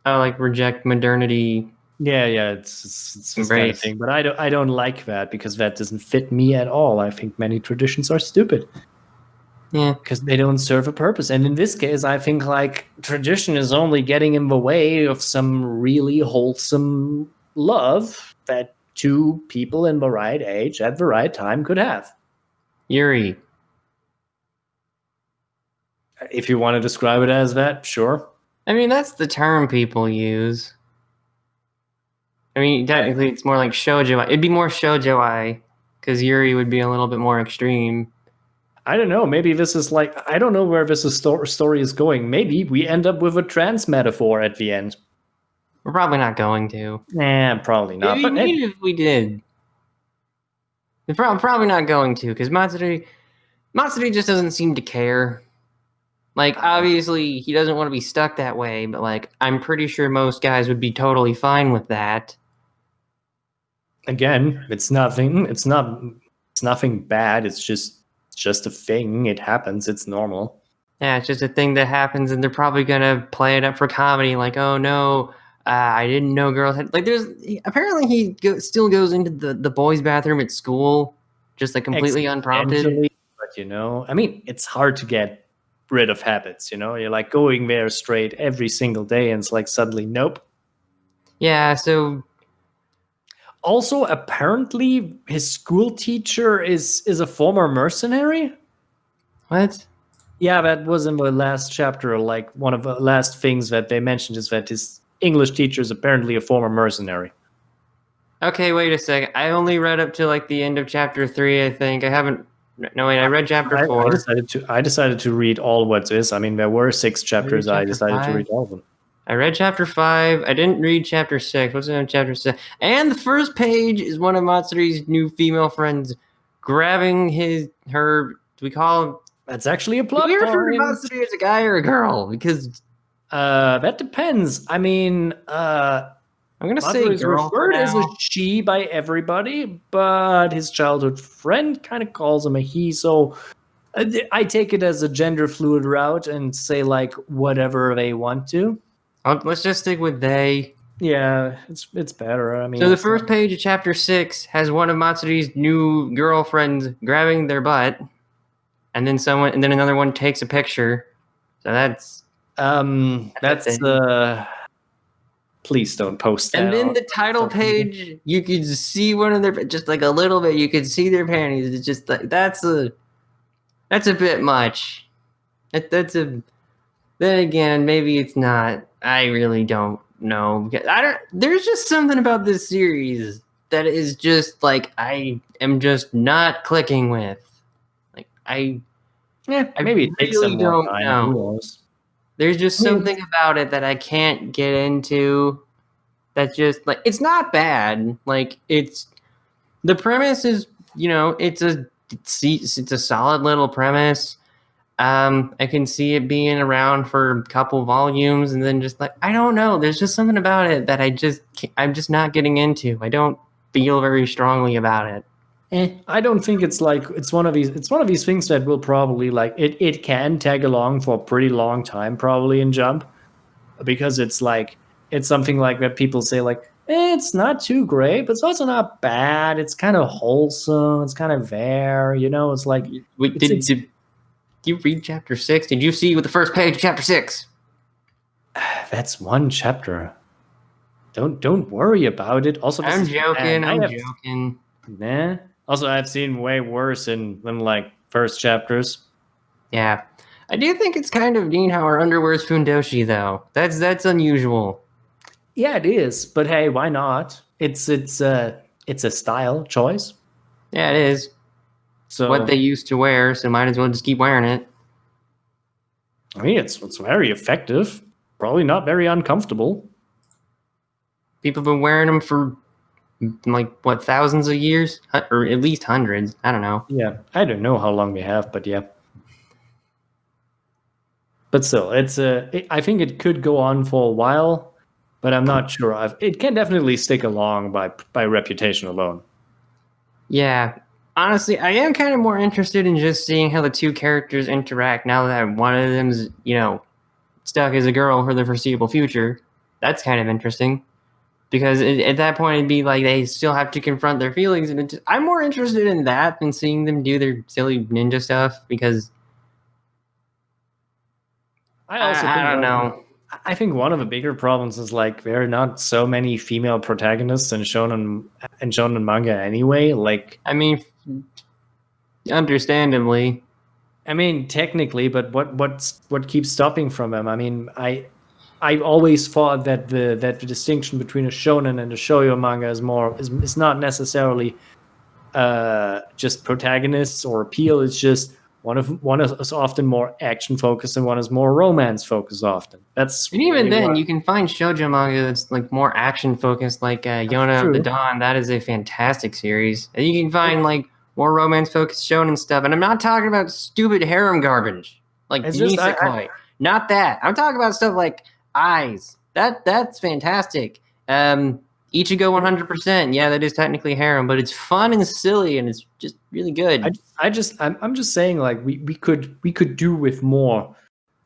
Oh, like reject modernity. Yeah. It's this kind of thing. But I don't like that because that doesn't fit me at all. I think many traditions are stupid. Yeah, because they don't serve a purpose. And in this case, I think like tradition is only getting in the way of some really wholesome love that two people in the right age at the right time could have. Yuri. If you want to describe it as that, sure. I mean, that's the term people use. I mean, technically, it's more like shoujo. It'd be more shoujo-ai, because Yuri would be a little bit more extreme. I don't know. Maybe this is like, I don't know where this story is going. Maybe we end up with a trans metaphor at the end. We're probably not going to. Nah, probably not. Maybe if we did. We're probably not going to, because Matsuri just doesn't seem to care. Like, obviously, he doesn't want to be stuck that way, but, like, I'm pretty sure most guys would be totally fine with that. Again, it's nothing bad. It's just a thing. It happens. It's normal. Yeah, it's just a thing that happens, and they're probably gonna play it up for comedy. Like, oh no, I didn't know girls had. Like, apparently he still goes into the boys' bathroom at school, just like completely unprompted. But I mean, it's hard to get rid of habits. You're like going there straight every single day, and it's like suddenly, nope. Yeah. So. Also, apparently, his school teacher is a former mercenary. What? Yeah, that was in the last chapter. Like, one of the last things that they mentioned is that his English teacher is apparently a former mercenary. Okay, wait a second. I only read up to like the end of chapter 3, I think. I haven't. No, wait. I read chapter 4. I decided to read all what is. I mean, there were 6 chapters. I decided to read all of them. I read chapter 5. I didn't read chapter 6. What's in chapter 6? And the first page is one of Matsuri's new female friends grabbing her. Do we call him? That's actually a plot. Do we refer to Matsuri as a guy or a girl? Because that depends. I mean, I'm gonna say is referred as a she by everybody, but his childhood friend kind of calls him a he. So I take it as a gender fluid route and say like whatever they want to. Let's just stick with they. Yeah, it's better. I mean, so the first page of chapter 6 has one of Matsuri's new girlfriends grabbing their butt, and then another one takes a picture. So that's please don't post that. And then the title page, you could see one of their, just like a little bit, you could see their panties. It's just like that's a bit much. Then again, maybe it's not. I really don't know. There's just something about this series that is just like I am just not clicking with. Like maybe it takes some more time. Who knows? There's just something about it that I can't get into. That's just like it's not bad. Like the premise is it's a solid little premise. I can see it being around for a couple volumes, and then just like I don't know. There's just something about it that I'm just not getting into. I don't feel very strongly about it. I don't think it's one of these things that will probably like it can tag along for a pretty long time probably in Jump, because it's something like that people say like it's not too great, but it's also not bad. It's kind of wholesome. It's kind of there, It's like did you read chapter 6? Did you see with the first page of chapter 6? That's one chapter. Don't worry about it. Also, this I'm is Japan. joking. I'm joking. Nah. Also, I've seen way worse in like first chapters. Yeah. I do think it's kind of neat how our underwear's fundoshi, though. That's unusual. Yeah, it is. But hey, why not? It's a style choice. Yeah, it is. So What they used to wear, so might as well just keep wearing it. I mean, it's very effective. Probably not very uncomfortable. People have been wearing them for like what, thousands of years, or at least hundreds. I don't know. Yeah, I don't know how long they have, but yeah. But still, I think it could go on for a while, but I'm not sure. It can definitely stick along by reputation alone. Yeah. Honestly, I am kind of more interested in just seeing how the two characters interact now that one of them's, stuck as a girl for the foreseeable future. That's kind of interesting. Because at that point, it'd be like they still have to confront their feelings. And I'm more interested in that than seeing them do their silly ninja stuff because I don't know. I think one of the bigger problems is like there are not so many female protagonists in shonen manga anyway. Like, I mean, understandably. I mean, technically, but what keeps stopping from them? I mean, I always thought that the distinction between a shonen and a shoujo manga is not necessarily just protagonists or appeal. It's just one is often more action focused and one is more romance focused often. That's And even then, you can find shoujo manga that's like more action focused, like Yona of the Dawn. That is a fantastic series. And you can find like more romance focused shonen stuff. And I'm not talking about stupid harem garbage like Nisekoi. Not that. I'm talking about stuff like Eyes. That's fantastic. Ichigo 100%. Yeah, that is technically harem, but it's fun and silly, and it's just really good. I'm just saying, like we could do with more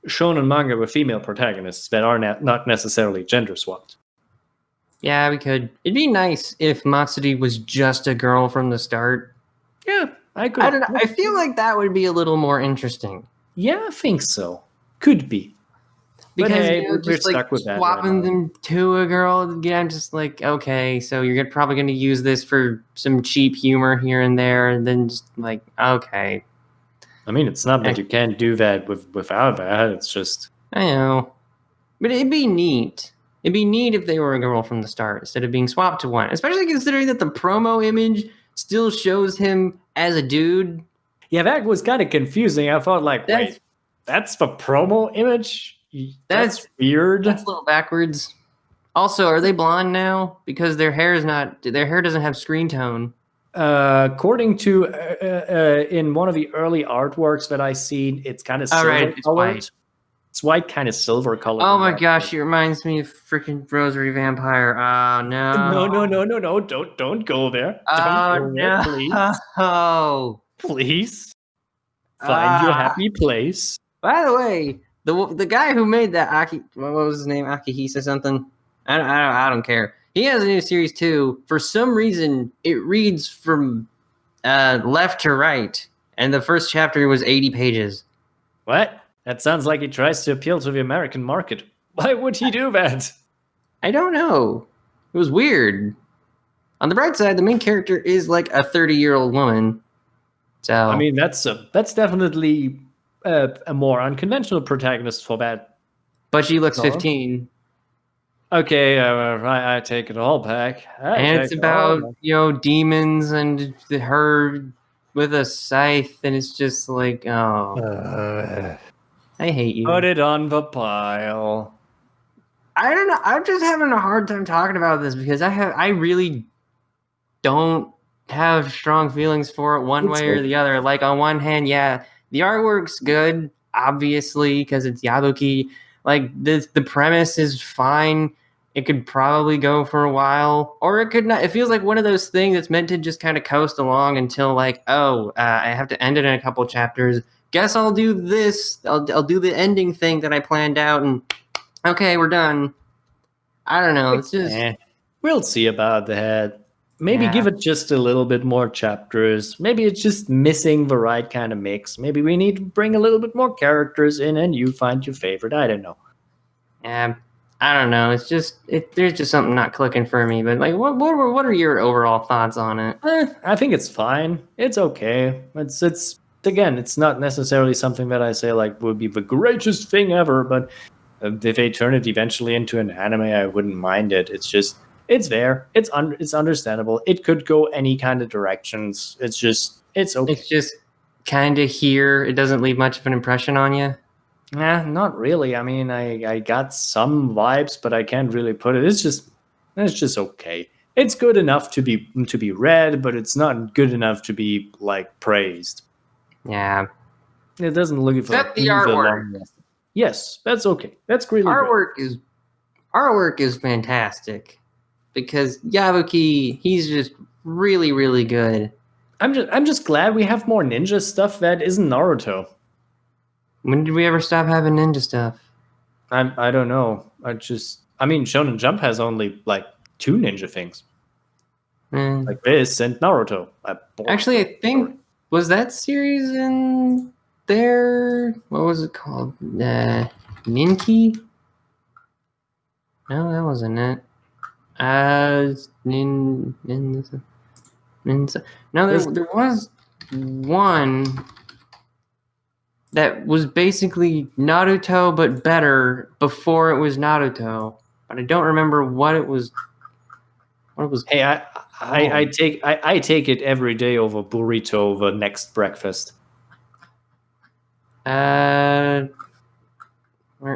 shonen manga with female protagonists that are not necessarily gender swapped. Yeah, we could. It'd be nice if Matsuri was just a girl from the start. Yeah, I could. I don't know. I feel like that would be a little more interesting. Yeah, I think so. Could be. Because hey, we're just like stuck with that swapping them to a girl. Yeah, I'm just like, okay, so you're probably going to use this for some cheap humor here and there, and then just like, okay. I mean, it's not that you can't do that without that. It's just I know, but it'd be neat. It'd be neat if they were a girl from the start instead of being swapped to one. Especially considering that the promo image still shows him as a dude. Yeah, that was kind of confusing. I thought, like, wait, that's the promo image. That's weird. That's a little backwards. Also, are they blonde now? Because their hair doesn't have screen tone. According to in one of the early artworks that I seen, it's kind of silver colored. It's white. It's white, kind of silver colored. Oh my gosh, it reminds me of freaking Rosary Vampire. Oh no. No, don't go there. Oh no. Please. Oh. Please. Find your happy place. By the way, the guy who made that what was his name? Akihisa something? I don't care. He has a new series too. For some reason, it reads from left to right, and the first chapter was 80 pages. What? That sounds like he tries to appeal to the American market. Why would he do that? I don't know. It was weird. On the bright side, the main character is like a 30-year-old woman. So I mean, that's definitely a more unconventional protagonist for that. But she looks 15. Okay, I take it all back. And it's about, demons and her with a scythe, and it's just like, oh. I hate you. Put it on the pile. I don't know. I'm just having a hard time talking about this because I really don't have strong feelings for it one way or the other. Like, on one hand, yeah, the artwork's good, obviously, because it's Yabuki. Like, the premise is fine. It could probably go for a while, or it could not. It feels like one of those things that's meant to just kind of coast along until, like, I have to end it in a couple chapters. Guess I'll do this. I'll do the ending thing that I planned out, and okay, we're done. I don't know. It's just we'll see about that. Maybe give it just a little bit more chapters. Maybe it's just missing the right kind of mix. Maybe we need to bring a little bit more characters in, and you find your favorite. I don't know. Yeah, I don't know. It's just there's just something not clicking for me. But like, what are your overall thoughts on it? I think it's fine. It's okay. It's again, it's not necessarily something that I say like would be the greatest thing ever. But if they turn it eventually into an anime, I wouldn't mind it. It's just it's there. It's understandable. It could go any kind of directions. It's okay. It's just kind of here. It doesn't leave much of an impression on you. Not really. I mean, I got some vibes, but I can't really put it. It's just okay. It's good enough to be read, but it's not good enough to be like praised. Yeah. It doesn't look for Except the artwork. Yes, that's okay. That's really artwork is fantastic because Yabuki, he's just really, really good. I'm just glad we have more ninja stuff that isn't Naruto. When did we ever stop having ninja stuff? I don't know. I mean, Shonen Jump has only like 2 ninja things. Like this and Naruto. Actually, I think was that series in there? What was it called? Ninki? No, that wasn't it. No, there was one that was basically Naruto but better before it was Naruto, but I don't remember what it was. What it was. Hey, I take it every day over burrito the next breakfast. Where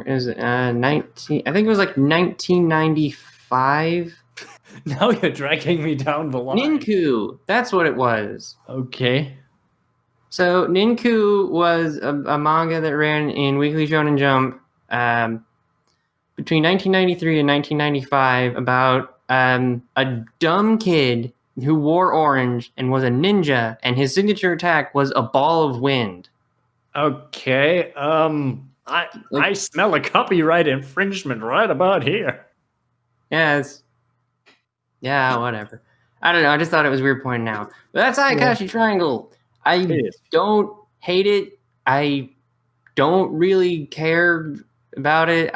is it? 19. I think it was like 1995. Now you're dragging me down the line. Ninku, that's what it was. Okay. So Ninku was a manga that ran in Weekly Shonen Jump between 1993 and 1995 about a dumb kid who wore orange and was a ninja, and his signature attack was a ball of wind. Okay. I smell a copyright infringement right about here. Yeah, whatever. I don't know. I just thought it was weird pointing out. But that's Ayakashi Triangle. I don't hate it. I don't really care about it.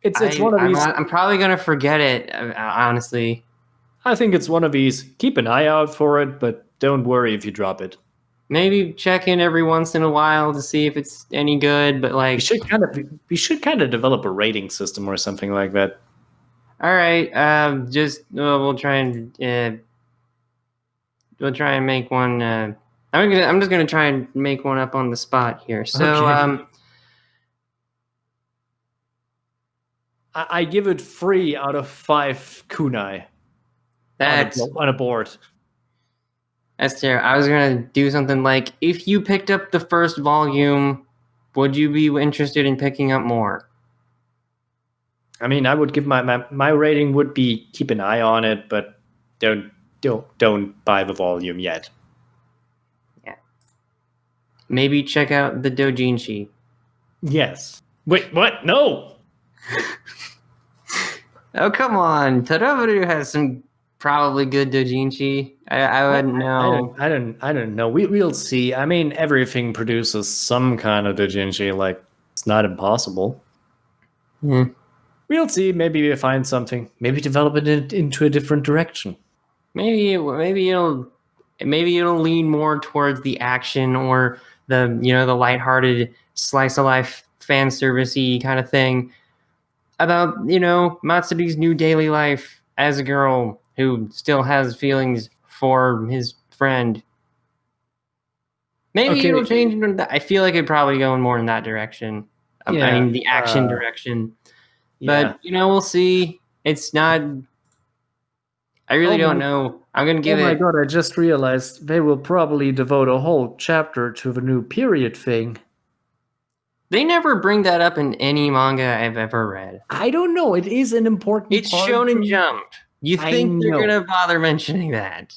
It's one of these. I'm probably gonna forget it. Honestly, I think it's one of these. Keep an eye out for it, but don't worry if you drop it. Maybe check in every once in a while to see if it's any good. But like, we should kind of develop a rating system or something like that. All right. We'll try and make one. I'm just gonna try and make one up on the spot here. So, okay. I give it 3 out of 5 kunai. That's on a board. That's terrible. I was gonna do something like, if you picked up the first volume, would you be interested in picking up more? I mean, I would give my rating would be keep an eye on it, but don't buy the volume yet. Yeah. Maybe check out the doujinshi. Yes. Wait, what? No. Oh, come on. Tadaburu has some probably good doujinshi. I wouldn't know. I don't know. We'll see. I mean, everything produces some kind of doujinshi. Like, it's not impossible. Yeah. We'll see. Maybe we find something. Maybe develop it into a different direction. Maybe it'll lean more towards the action or the the lighthearted slice of life fan servicey kind of thing about Matsuru's new daily life as a girl who still has feelings for his friend. Maybe it'll change. I feel like it'd probably go more in that direction. Yeah, I mean, the action direction. But, we'll see. It's not... I really don't know. I'm going to give it... Oh my god, I just realized they will probably devote a whole chapter to the new period thing. They never bring that up in any manga I've ever read. I don't know. It is an important It's Shonen Jump. You think they're going to bother mentioning that?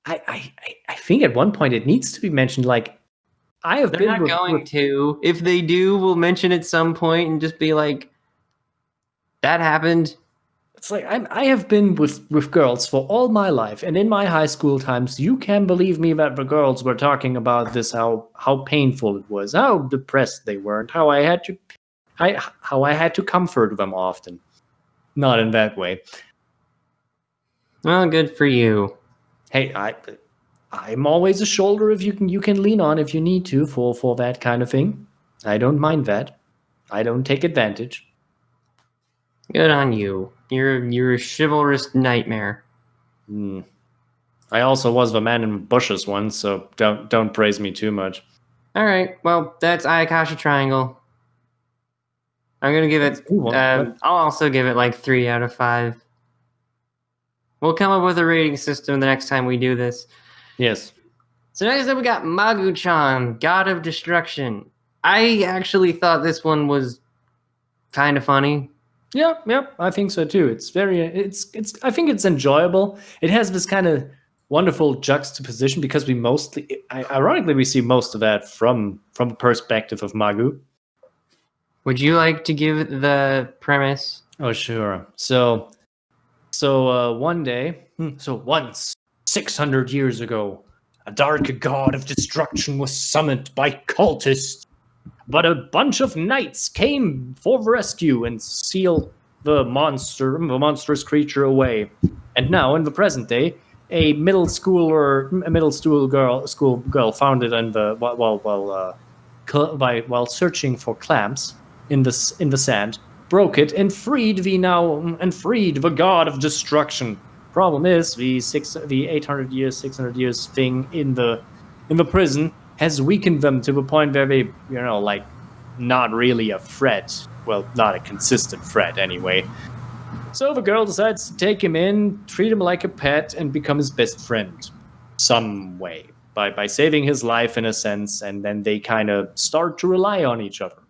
I think at one point it needs to be mentioned, like, They're not going to. If they do, we'll mention at some point and just be like, that happened. It's like I have been with girls for all my life, and in my high school times, you can believe me that the girls were talking about this, how painful it was, how depressed they were, and how how I had to comfort them often. Not in that way. Well, good for you. Hey, I'm always a shoulder if you can lean on if you need to for that kind of thing. I don't mind that. I don't take advantage. Good on you. You're a chivalrous nightmare. I also was the man in bushes once, so don't praise me too much. All right. Well, that's Ayakashi Triangle. I'm gonna give it. I'll also give it like 3 out of 5. We'll come up with a rating system the next time we do this. Yes. So next up we got Magu-chan, God of Destruction. I actually thought this one was kind of funny. Yeah, I think so too. It's I think it's enjoyable. It has this kind of wonderful juxtaposition because ironically we see most of that from the perspective of Magu. Would you like to give the premise? Oh, sure. So one day, once 600 years ago, a dark god of destruction was summoned by cultists. But a bunch of knights came for rescue and sealed the monstrous creature away. And now, in the present day, a middle school girl found it in the while searching for clamps in the sand, broke it and freed the god of destruction. Problem is, the 600 years thing in the prison has weakened them to the point where they, not really a threat. Well, not a consistent threat anyway. So the girl decides to take him in, treat him like a pet, and become his best friend. Some way. By saving his life in a sense, and then they kind of start to rely on each other.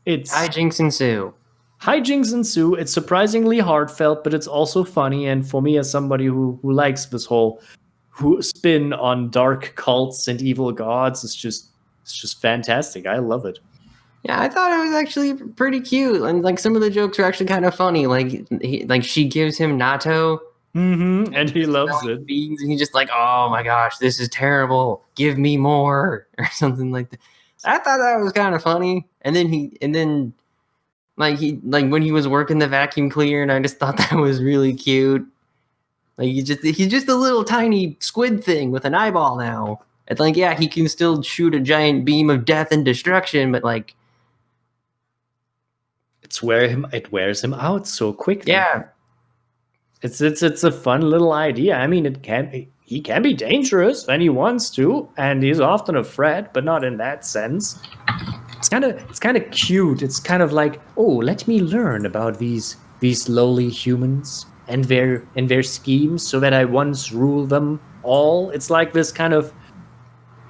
It's hijinks ensue. Hijinks ensue. It's surprisingly heartfelt, but it's also funny. And for me, as somebody who likes this whole spin on dark cults and evil gods, it's just fantastic. I love it. Yeah, I thought it was actually pretty cute, and like some of the jokes are actually kind of funny. Like she gives him natto, and he loves it. Beans, and he's just like, "Oh my gosh, this is terrible. Give me more," or something like that. I thought that was kind of funny. And then when he was working the vacuum cleaner, and I just thought that was really cute. Like he's just a little tiny squid thing with an eyeball now. It's like, yeah, he can still shoot a giant beam of death and destruction, but like it wears him out so quickly. Yeah. It's a fun little idea. I mean, he can be dangerous when he wants to, and he's often a threat, but not in that sense. It's kind of cute. It's kind of like, oh, let me learn about these lowly humans and their schemes so that I once rule them all. It's like this kind of,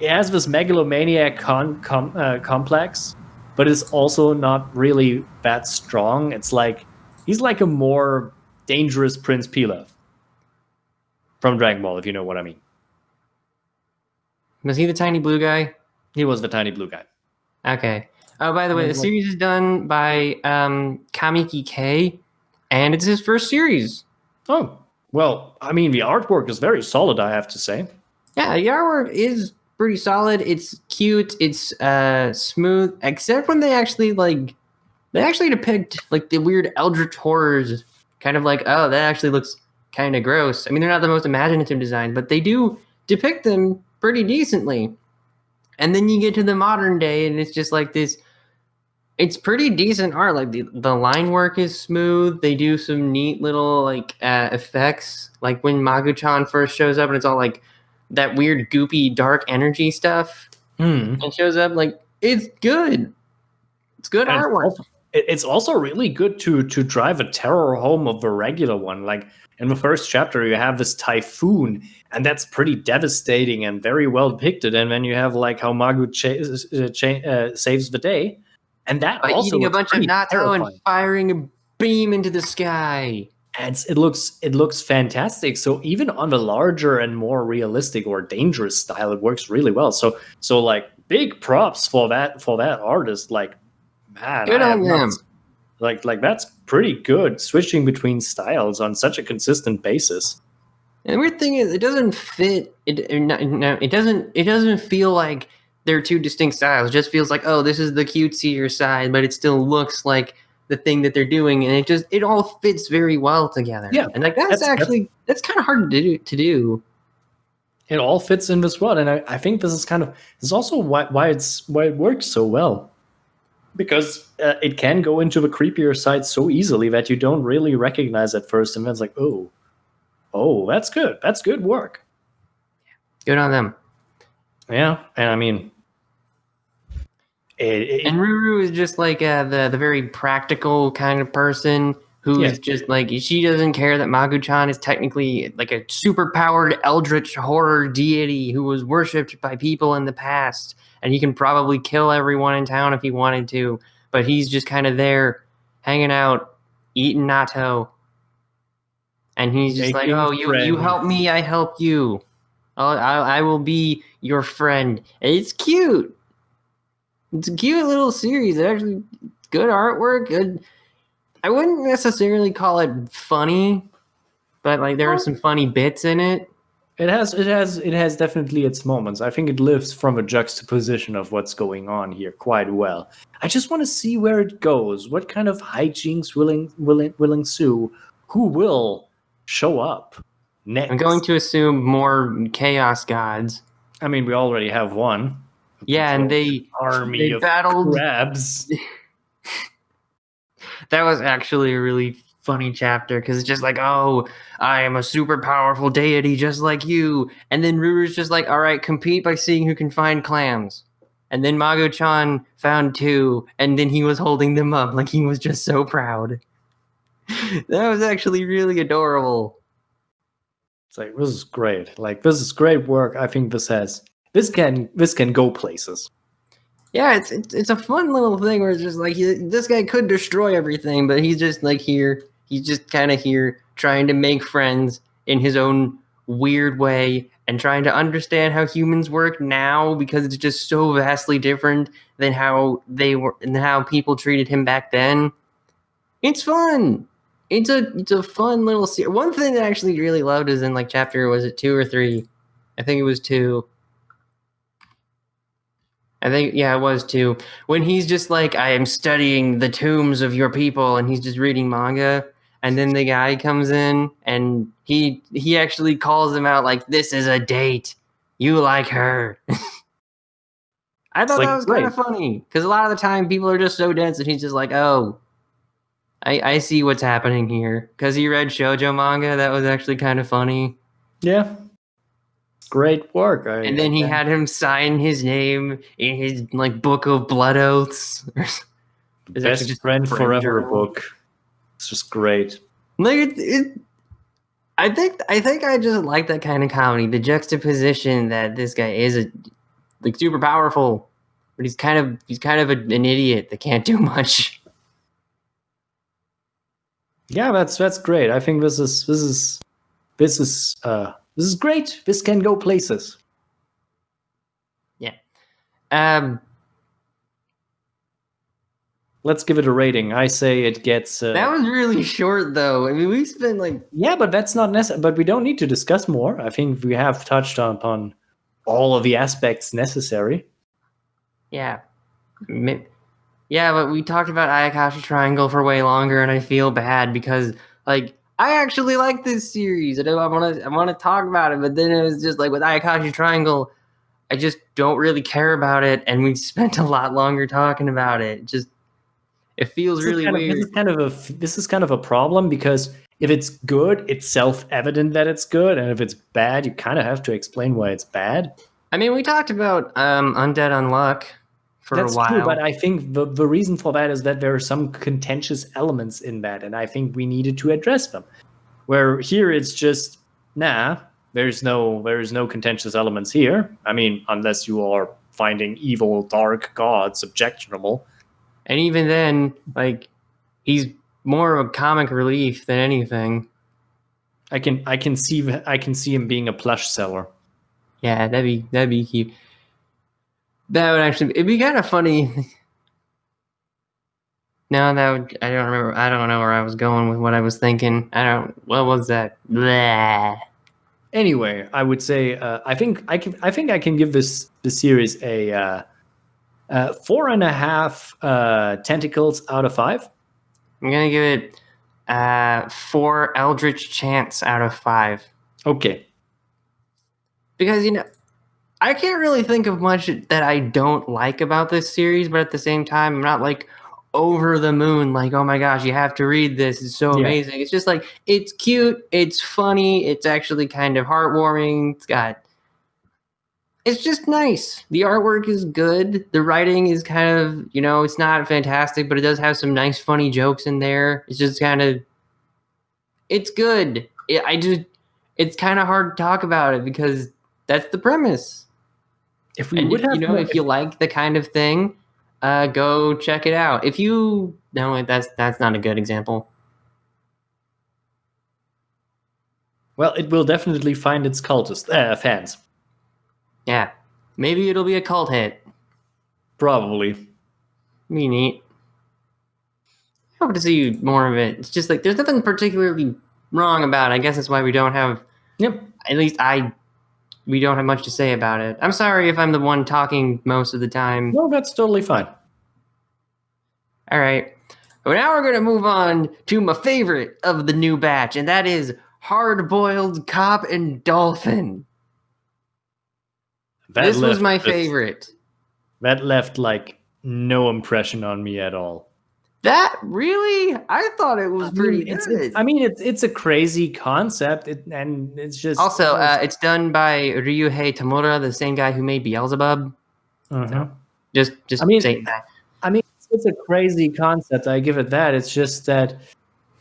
it has this megalomaniac complex, but it's also not really that strong. It's like he's like a more dangerous Prince Pilaf from Dragon Ball, if you know what I mean. Was he the tiny blue guy? He was the tiny blue guy. Okay. Oh, by the way, the series is done by Kamiki K, and it's his first series. Oh, well, I mean, the artwork is very solid, I have to say. Yeah, the artwork is pretty solid. It's cute. It's smooth, except when they actually depict like the weird eldritch horrors. Kind of like, oh, that actually looks kind of gross. I mean, they're not the most imaginative design, but they do depict them pretty decently. And then you get to the modern day, and it's just like this. It's pretty decent art. Like the line work is smooth. They do some neat little effects. Like when Magu-chan first shows up, and it's all like that weird goopy dark energy stuff. And shows up, like it's good. It's good artwork. It's also really good to drive a terror home of the regular one. Like in the first chapter, you have this typhoon, and that's pretty devastating and very well depicted. And then you have like how Magu saves the day, and that by also eating a bunch of natto terrifying. And firing a beam into the sky. And it looks fantastic. So even on the larger and more realistic or dangerous style, it works really well. So like big props for that artist. Like, man, good on them. Like that's pretty good. Switching between styles on such a consistent basis. And the weird thing is, it doesn't fit. It doesn't feel like they're two distinct styles. It just feels like, oh, this is the cutesier side, but it still looks like the thing that they're doing, and it all fits very well together. Yeah, and like that's kind of hard to do. It all fits in this world, and I think this is also why it works so well, because it can go into the creepier side so easily that you don't really recognize at first, and then it's like, oh, that's good work. Good on them. Yeah, and I mean, and Ruru is just like the very practical kind of person who's just like, she doesn't care that Magu-chan is technically like a super-powered eldritch horror deity who was worshipped by people in the past, and he can probably kill everyone in town if he wanted to, but he's just kind of there hanging out, eating natto, and he's just like, oh, you help me, I help you. I will be your friend. And it's cute. It's a cute little series. It's actually good artwork. Good. I wouldn't necessarily call it funny, but like there are some funny bits in it. It has definitely its moments. I think it lives from a juxtaposition of what's going on here quite well. I just want to see where it goes. What kind of hijinks will ensue? Who will show up next? I'm going to assume more chaos gods. I mean, we already have one. Yeah, and they battled crabs. That was actually a really funny chapter, because it's just like, oh, I am a super powerful deity just like you. And then Ruru's just like, all right, compete by seeing who can find clams. And then Magu-chan found 2, and then he was holding them up like he was just so proud. That was actually really adorable. It's like, this is great. Like, this is great work. I think this can go places. Yeah, it's a fun little thing where it's just like, this guy could destroy everything, but he's just like here. He's just kind of here trying to make friends in his own weird way and trying to understand how humans work now, because it's just so vastly different than how they were and how people treated him back then. It's fun. It's a fun little series. One thing that I actually really loved is in like chapter, was it 2 or 3? I think it was 2. I think, yeah, it was 2. When he's just like, I am studying the tombs of your people, and he's just reading manga, and then the guy comes in, and he actually calls him out like, this is a date. You like her. I thought that was kind of funny, because a lot of the time people are just so dense, and he's just like, oh, I see what's happening here. Because he read shoujo manga, that was actually kind of funny. Yeah. Great work. And then he had him sign his name in his like book of blood oaths. Best friend forever book. It's just great. Like I think I just like that kind of comedy. The juxtaposition that this guy is like super powerful, but he's kind of an idiot that can't do much. Yeah, that's great. I think this is great. This can go places. Yeah. Let's give it a rating. I say it gets... that was really short, though. I mean, we spent like... Yeah, but that's not necessary. But we don't need to discuss more. I think we have touched upon all of the aspects necessary. Yeah. Yeah, but we talked about Ayakashi Triangle for way longer, and I feel bad because, like, I actually like this series. I want to talk about it, but then it was just like with Ayakashi Triangle, I just don't really care about it, and we spent a lot longer talking about it. It feels really weird. This is kind of a problem, because if it's good, it's self-evident that it's good, and if it's bad, you kind of have to explain why it's bad. I mean, we talked about Undead Unluck for a while. That's true, but I think the reason for that is that there are some contentious elements in that, and I think we needed to address them. Where here it's just, there's no contentious elements here. I mean, unless you are finding evil, dark gods objectionable. And even then, like, he's more of a comic relief than anything. I can see him being a plush seller. Yeah, that'd be cute. That would actually, it'd be kind of funny. No, I don't remember. I don't know where I was going with what I was thinking. What was that? Blah. Anyway, I would say I think I can give this series a 4.5 tentacles out of 5. I'm gonna give it 4 Eldritch Chants out of 5. Okay. Because I can't really think of much that I don't like about this series, but at the same time, I'm not like over the moon, like, oh my gosh, you have to read this. It's so amazing. It's just like, it's cute, it's funny, it's actually kind of heartwarming. It's just nice. The artwork is good. The writing is kind of, it's not fantastic, but it does have some nice, funny jokes in there. It's just kind of, it's good. It's kind of hard to talk about it because that's the premise. If you like the kind of thing, go check it out. That's not a good example. Well, it will definitely find its fans. Yeah, maybe it'll be a cult hit. Probably. Be neat. I hope to see more of it. It's just like there's nothing particularly wrong about it. I guess that's why we don't have. Yep. At least we don't have much to say about it. I'm sorry if I'm the one talking most of the time. No, that's totally fine. All right. Well, now we're going to move on to my favorite of the new batch, and that is Hard-Boiled Cop and Dolphin. This was my favorite. That left like no impression on me at all. That really? I thought it was pretty good. It's a crazy concept, and it's just also it's done by Ryuhei Tamura, the same guy who made Beelzebub. So just saying that. It's a crazy concept. I give it that. It's just that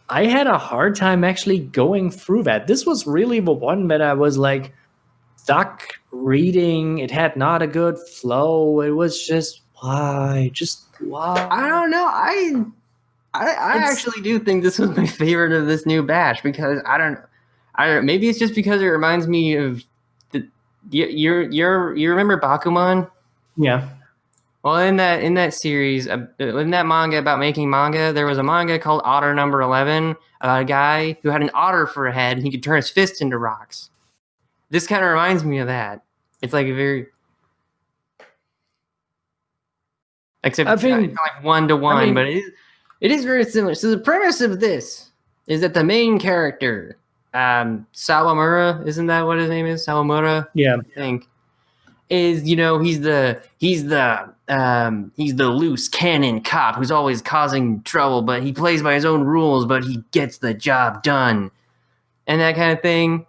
I had a hard time actually going through that. This was really the one that I was like stuck reading. It had not a good flow. It was just why. I don't know. I actually do think this was my favorite of this new batch because I don't maybe it's just because it reminds me of you remember Bakuman? Yeah. Well, in that series, in that manga about making manga, there was a manga called Otter Number 11 about a guy who had an otter for a head and he could turn his fist into rocks. This kind of reminds me of that. It's like a very except it's not like 1-to-1, but it is very similar. So the premise of this is that the main character, Sawamura, isn't that what his name is? Sawamura? Yeah. I think. Is he's the loose cannon cop who's always causing trouble, but he plays by his own rules, but he gets the job done. And that kind of thing.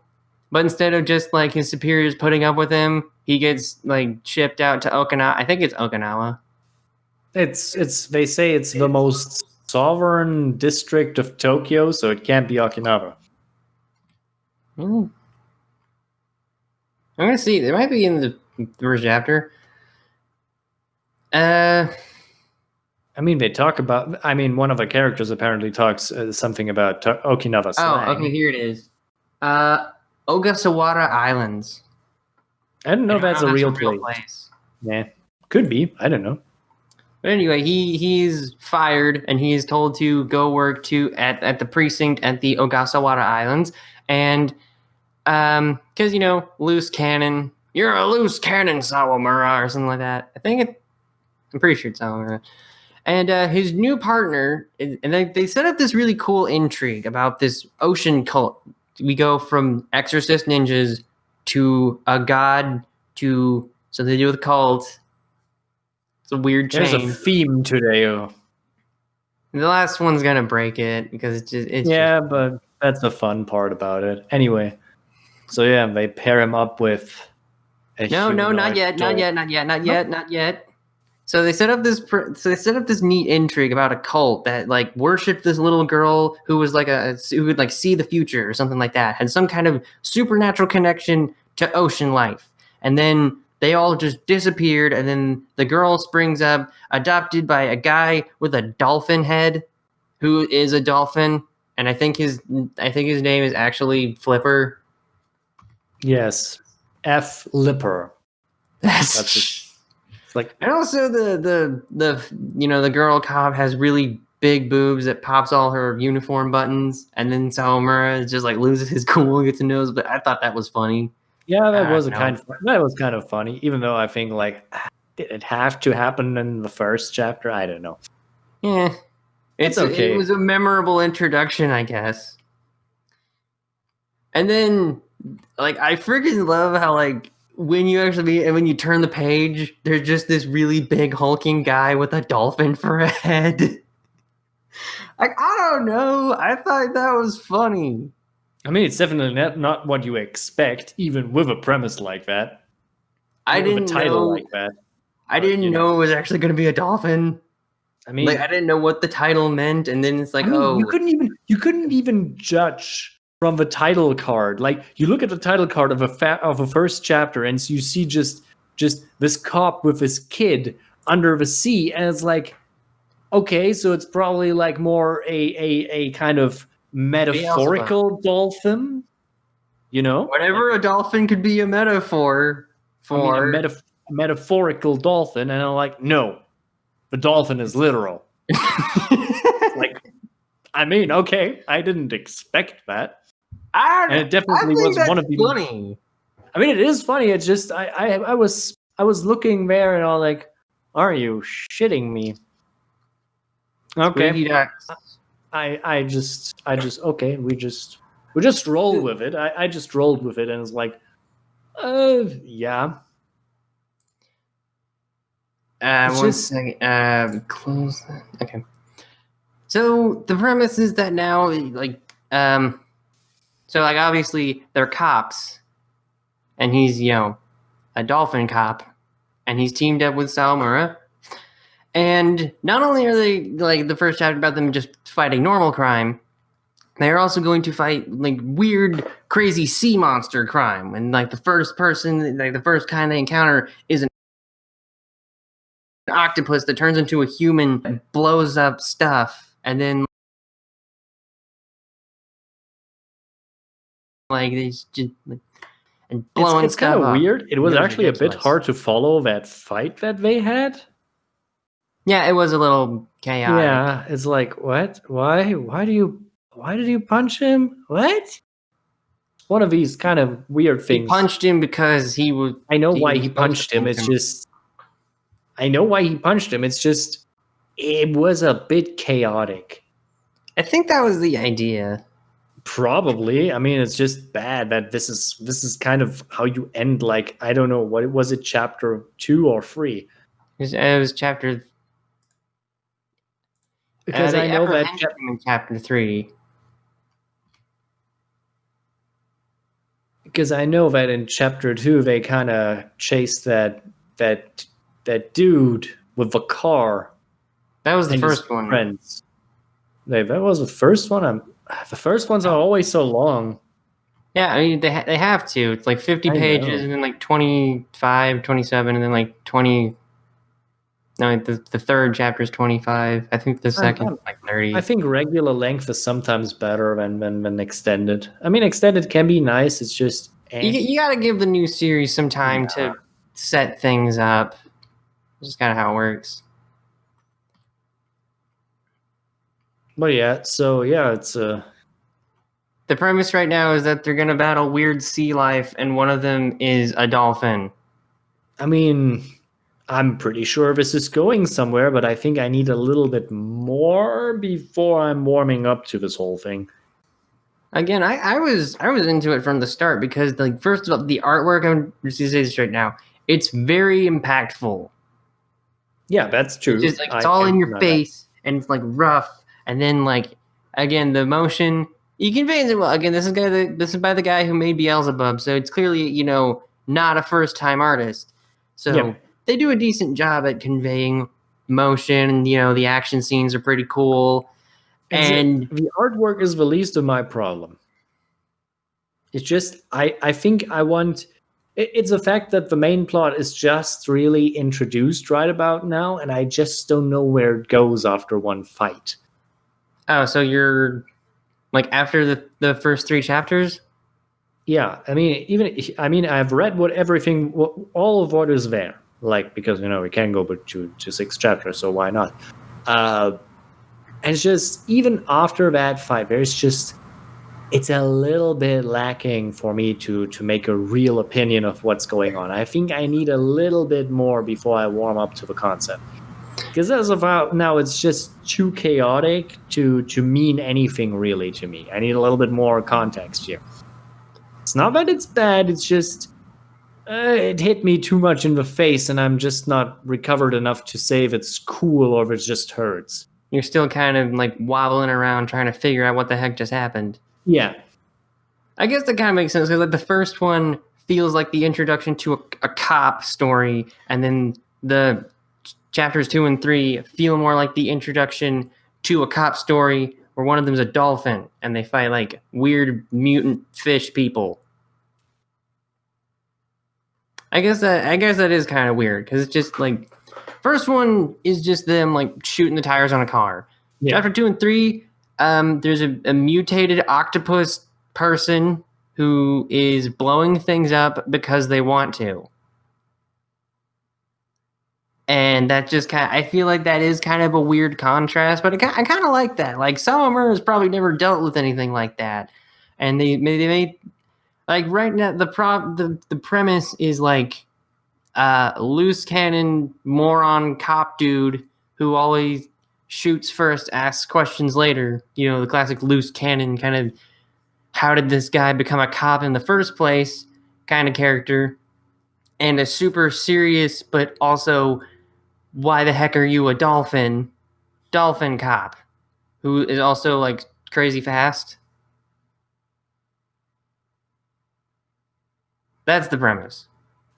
But instead of just like his superiors putting up with him, he gets like shipped out to Okinawa. I think it's Okinawa. It's they say it's the most sovereign district of Tokyo, so it can't be Okinawa. I'm gonna see. There might be in the first chapter. They talk about. One of the characters apparently talks something about Okinawa slang. Oh, okay, here it is. Ogasawara Islands. I don't know if that's a real place. Yeah, could be. I don't know. But anyway, he's fired and he is told to go work at the precinct at the Ogasawara Islands, and because loose cannon. You're a loose cannon, Sawamura, or something like that. I'm pretty sure it's Sawamura. And his new partner, and they set up this really cool intrigue about this ocean cult. We go from exorcist ninjas to a god to something to do with a cult. It's a weird chain. There's a theme today. The last one's gonna break it because but that's the fun part about it. Anyway, so yeah, they pair him up with. No, not yet. So they set up this neat intrigue about a cult that like worshipped this little girl who was like who would like see the future or something like that. Had some kind of supernatural connection to ocean life, and then they all just disappeared. And then the girl springs up, adopted by a guy with a dolphin head, who is a dolphin, and I think his name is actually Flipper. Yes. F. Lipper. That's like, and also the girl cop has really big boobs that pops all her uniform buttons, and then Sawamura just like loses his cool and gets a nose. But I thought that was funny. Yeah, that was kind of funny. Even though I think like, did it have to happen in the first chapter? I don't know. Yeah, It's okay. It was a memorable introduction, I guess. And then, like, I freaking love how like when you turn the page, there's just this really big hulking guy with a dolphin for a head. Like, I don't know. I thought that was funny. I mean, it's definitely not what you expect, even with a premise like that. I didn't title know like that. I didn't know it was actually going to be a dolphin. I mean, like, I didn't know what the title meant, and then it's like, you couldn't even judge from the title card. Like, you look at the title card of a first chapter, and you see just this cop with his kid under the sea, and it's like, okay, so it's probably like more a kind of metaphorical dolphin, you know? Whatever a dolphin could be a metaphor for. I mean, a metaphorical dolphin, and I'm like, no, the dolphin is literal. Like, I mean, okay, I didn't expect that. And it definitely was one of the funny. I mean, it is funny. It's just I was looking there and I was like, are you shitting me? Okay. I just okay, we just roll with it. I just rolled with it and it's like, yeah. One second. Close that. Okay. So the premise is that now, like, so like obviously they're cops, and he's a dolphin cop, and he's teamed up with Sawamura. And not only are they, like, the first chapter about them just fighting normal crime, they're also going to fight, like, weird, crazy sea monster crime. And, like, the first kind they encounter is an octopus that turns into a human and blows up stuff. And then, like, they just, like, and blowing it's stuff kind of up. weird. It was actually a bit hard to follow that fight that they had. Yeah, it was a little chaotic. Yeah, it's like, what? Why did you punch him? What? One of these kind of weird things. He punched him because he was. I know why he punched him. It's just. I know why he punched him. It's just. It was a bit chaotic. I think that was the idea. Probably. I mean, it's just bad that this is kind of how you end. Like, I don't know, what was it, chapter 2 or 3? It was chapter. Because I know that in chapter 3. Because I know that in chapter 2 they kind of chased that dude with the car. That was the first one. Friends. That was the first one. The first ones are always so long. Yeah, I mean, they have to. It's like 50 pages, and then like 25, 27, and then like 20. No, the third chapter is 25. I think the second like 30. I think regular length is sometimes better than extended. I mean, extended can be nice. It's just you got to give the new series some time to set things up. It's just kind of how it works. But yeah, so yeah, it's the premise right now is that they're gonna battle weird sea life, and one of them is a dolphin. I mean, I'm pretty sure this is going somewhere, but I think I need a little bit more before I'm warming up to this whole thing. Again, I was into it from the start because, like, first of all, the artwork, I'm just gonna say this right now, it's very impactful. Yeah, that's true. It's just, like, it's all in your face, and it's like rough, and then, like, again, the motion, you convey it well. Again, this is by the guy who made Beelzebub, so it's clearly, not a first-time artist. So they do a decent job at conveying motion. The action scenes are pretty cool. And the artwork is the least of my problem. It's just, I think I want... It's the fact that the main plot is just really introduced right about now, and I just don't know where it goes after one fight. Oh, so you're... like, after the first 3 chapters? Yeah, I mean, I've read all of what is there. Like, because, we can't go to 6 chapters, so why not? And it's just, even after that fight, it's a little bit lacking for me to make a real opinion of what's going on. I think I need a little bit more before I warm up to the concept. Because as of now, it's just too chaotic to mean anything really to me. I need a little bit more context here. It's not that it's bad, it's just it hit me too much in the face, and I'm just not recovered enough to say if it's cool or if it just hurts. You're still kind of like wobbling around trying to figure out what the heck just happened. Yeah. I guess that kind of makes sense because like the first one feels like the introduction to a cop story, and then the chapters 2 and 3 feel more like the introduction to a cop story where one of them is a dolphin and they fight like weird mutant fish people. I guess that is kind of weird because it's just like first one is just them like shooting the tires on a car. Yeah. Chapter 2 and 3, there's a mutated octopus person who is blowing things up because they want to. And that just kind of, I feel like that is kind of a weird contrast, but I kind of like that. Like Summer has probably never dealt with anything like that. And they made like right now the premise is like loose cannon moron cop dude who always shoots first, asks questions later. You know, the classic loose cannon kind of how did this guy become a cop in the first place kind of character. And a super serious but also why the heck are you a dolphin cop who is also like crazy fast. That's the premise.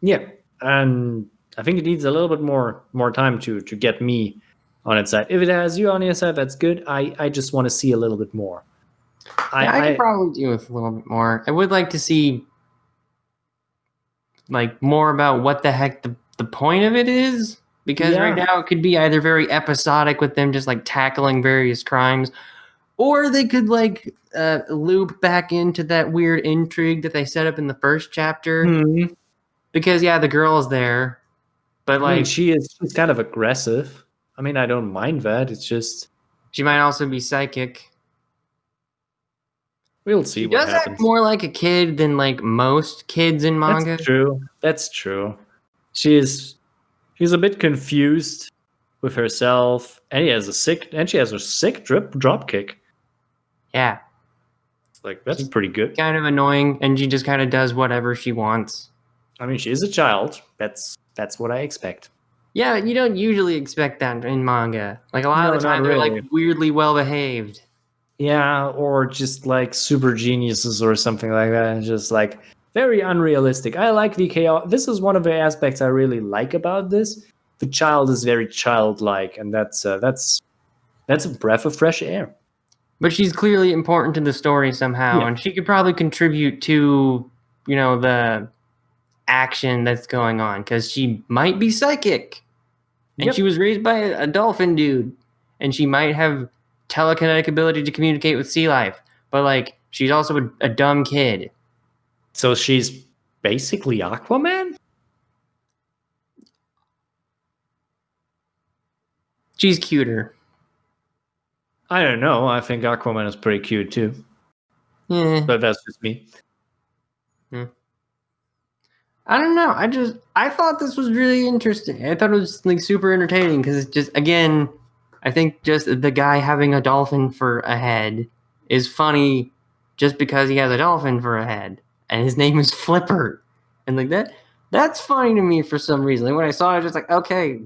Yeah, and I think it needs a little bit more time to get me on its side. If it has you on your side, that's good. I just want to see a little bit more. I could probably do with a little bit more. I would like to see like more about what the heck the point of it is. Because right now it could be either very episodic with them just like tackling various crimes, or they could like loop back into that weird intrigue that they set up in the first chapter. Mm-hmm. Because the girl is there, but like she's kind of aggressive. I mean, I don't mind that. It's just she might also be psychic. We'll see what happens. She does act more like a kid than like most kids in manga. That's true. She's a bit confused with herself, and she has a sick drop kick. Yeah, like that's pretty good. Kind of annoying, and she just kind of does whatever she wants. I mean, she's a child. That's what I expect. Yeah, you don't usually expect that in manga. Like a lot of the time, they're like weirdly well behaved. Yeah, or just like super geniuses or something like that. And just like very unrealistic. I like the chaos. This is one of the aspects I really like about this. The child is very childlike, and that's a breath of fresh air. But she's clearly important to the story somehow, and she could probably contribute to, the action that's going on because she might be psychic, and she was raised by a dolphin dude, and she might have telekinetic ability to communicate with sea life, but like she's also a dumb kid. So she's basically Aquaman? She's cuter. I don't know. I think Aquaman is pretty cute too. Yeah. But that's just me. I don't know. I thought this was really interesting. I thought it was like super entertaining because it's just, again, I think just the guy having a dolphin for a head is funny just because he has a dolphin for a head. And his name is Flipper. And like that's funny to me for some reason. Like when I saw it, I was just like, okay,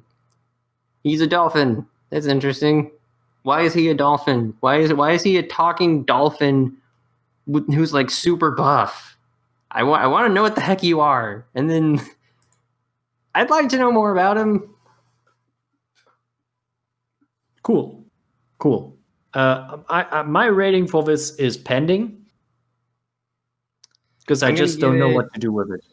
he's a dolphin. That's interesting. Why is he a dolphin? Why is he a talking dolphin who's like super buff? I want to know what the heck you are. And then I'd like to know more about him. Cool. My rating for this is pending. Because I just don't know what to do with it.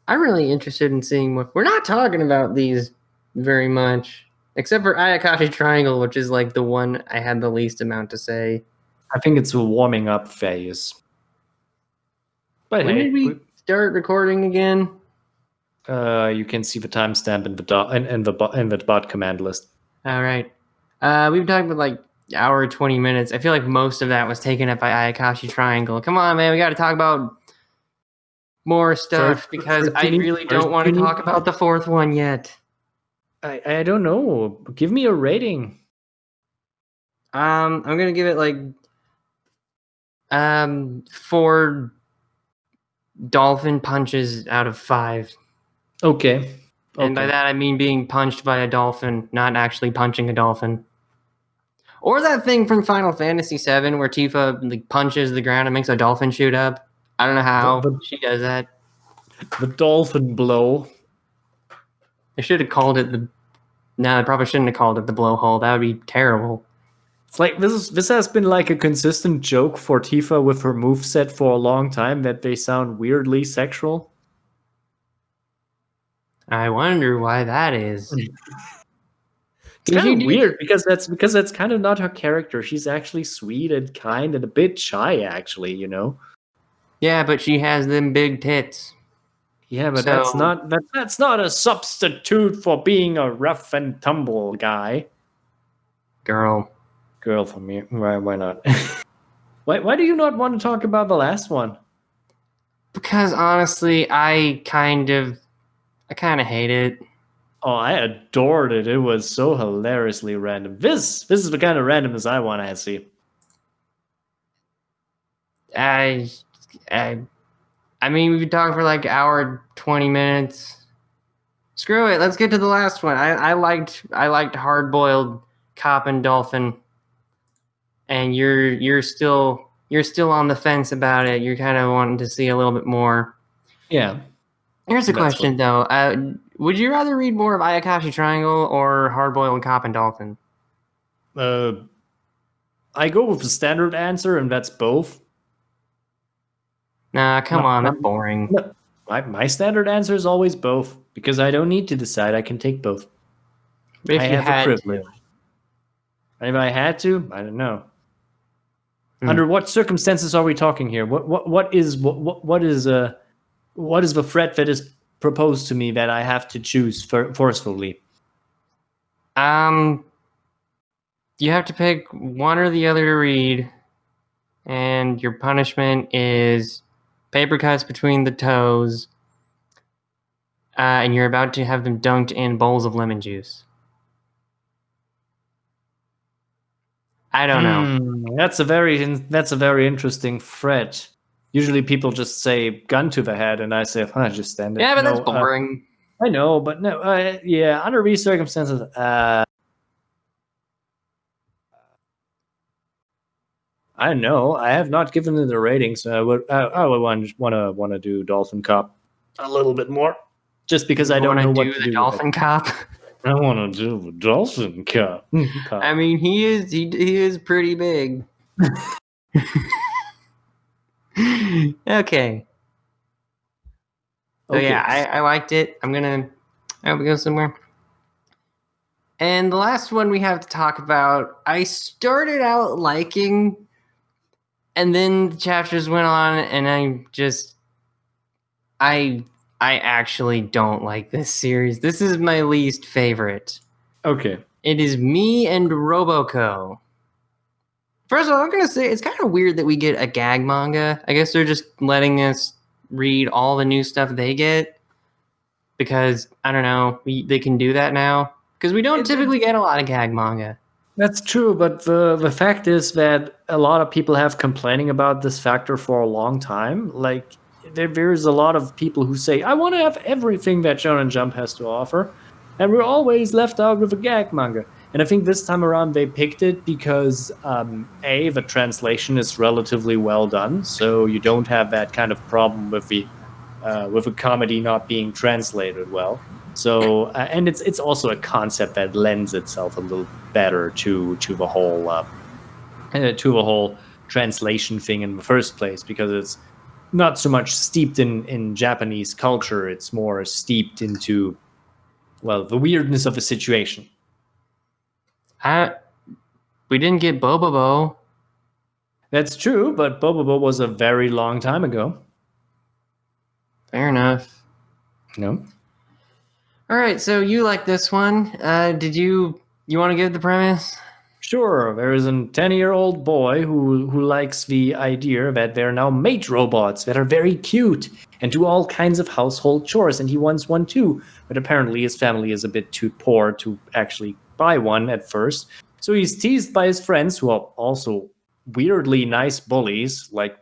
I'm really interested in seeing what... We're not talking about these very much. Except for Ayakashi Triangle, which is like the one I had the least amount to say. I think it's a warming up phase. But when did we start recording again? You can see the timestamp in the bot command list. All right. We've talked about like hour 20 minutes. I feel like most of that was taken up by Ayakashi Triangle. Come on, man, we got to talk about more stuff because I really don't want to talk about the fourth one yet. I don't know. Give me a rating. I'm gonna give it like 4 dolphin punches out of 5. Okay. And by that I mean being punched by a dolphin, not actually punching a dolphin. Or that thing from Final Fantasy VII where Tifa like punches the ground and makes a dolphin shoot up. I don't know how she does that. The dolphin blow. They should have called it No, they probably shouldn't have called it the blowhole. That would be terrible. It's like this has been like a consistent joke for Tifa with her moveset for a long time that they sound weirdly sexual. I wonder why that is. It's kind of weird because that's kind of not her character. She's actually sweet and kind and a bit shy, actually, you know. Yeah, but she has them big tits. Yeah, but that's not a substitute for being a rough and tumble guy. Girl for me. Why not? Why do you not want to talk about the last one? Because honestly, I kind of hate it. Oh, I adored it. It was so hilariously random. This is the kind of randomness I want to see. I mean, we've been talking for like hour 20 minutes. Screw it. Let's get to the last one. I liked Hard Boiled Cop and Dolphin, and you're still on the fence about it. You're kind of wanting to see a little bit more. Yeah. Here's a question though. Would you rather read more of Ayakashi Triangle or Hard Boiled Cop and Dolphin? I go with the standard answer, and that's both. Nah, come on, that's boring. No, my standard answer is always both because I don't need to decide. I can take both. But if I you have had a privilege. If I had to, I don't know. Under what circumstances are we talking here? What is the threat that is proposed to me that I have to choose forcefully? You have to pick one or the other to read, and your punishment is paper cuts between the toes, and you're about to have them dunked in bowls of lemon juice. I don't know. That's a very interesting threat. Usually people just say gun to the head, and I say, just stand it. Yeah, but that's boring. I know, but no, yeah, under these circumstances, I don't know. I have not given it a rating, so I would want to do Dolphin Cop a little bit more, just because I don't know what to do. Dolphin Cop. I want to do the Dolphin Cop. I mean, he is pretty big. Okay. So yeah, I liked it. I hope we go somewhere. And the last one we have to talk about, I started out liking, and then the chapters went on, and I actually don't like this series. This is my least favorite. Okay. It is Me and Roboco. First of all, I'm going to say it's kind of weird that we get a gag manga. I guess they're just letting us read all the new stuff they get because, I don't know, they can do that now. Because we don't typically get a lot of gag manga. That's true, but the fact is that a lot of people have complaining about this factor for a long time. Like, there's a lot of people who say, I want to have everything that Shonen Jump has to offer, and we're always left out with a gag manga. And I think this time around they picked it because, the translation is relatively well done, so you don't have that kind of problem with a comedy not being translated well. So, and it's also a concept that lends itself a little better to the whole translation thing in the first place, because it's not so much steeped in Japanese culture; it's more steeped into, well, the weirdness of the situation. We didn't get Bobobo. That's true, but Bobobo was a very long time ago. Fair enough. No. All right, so you like this one. Did you want to give the premise? Sure, there is a 10-year-old boy who likes the idea that there are now maid robots that are very cute and do all kinds of household chores, and he wants one too. But apparently his family is a bit too poor to actually buy one at first. So he's teased by his friends, who are also weirdly nice bullies. Like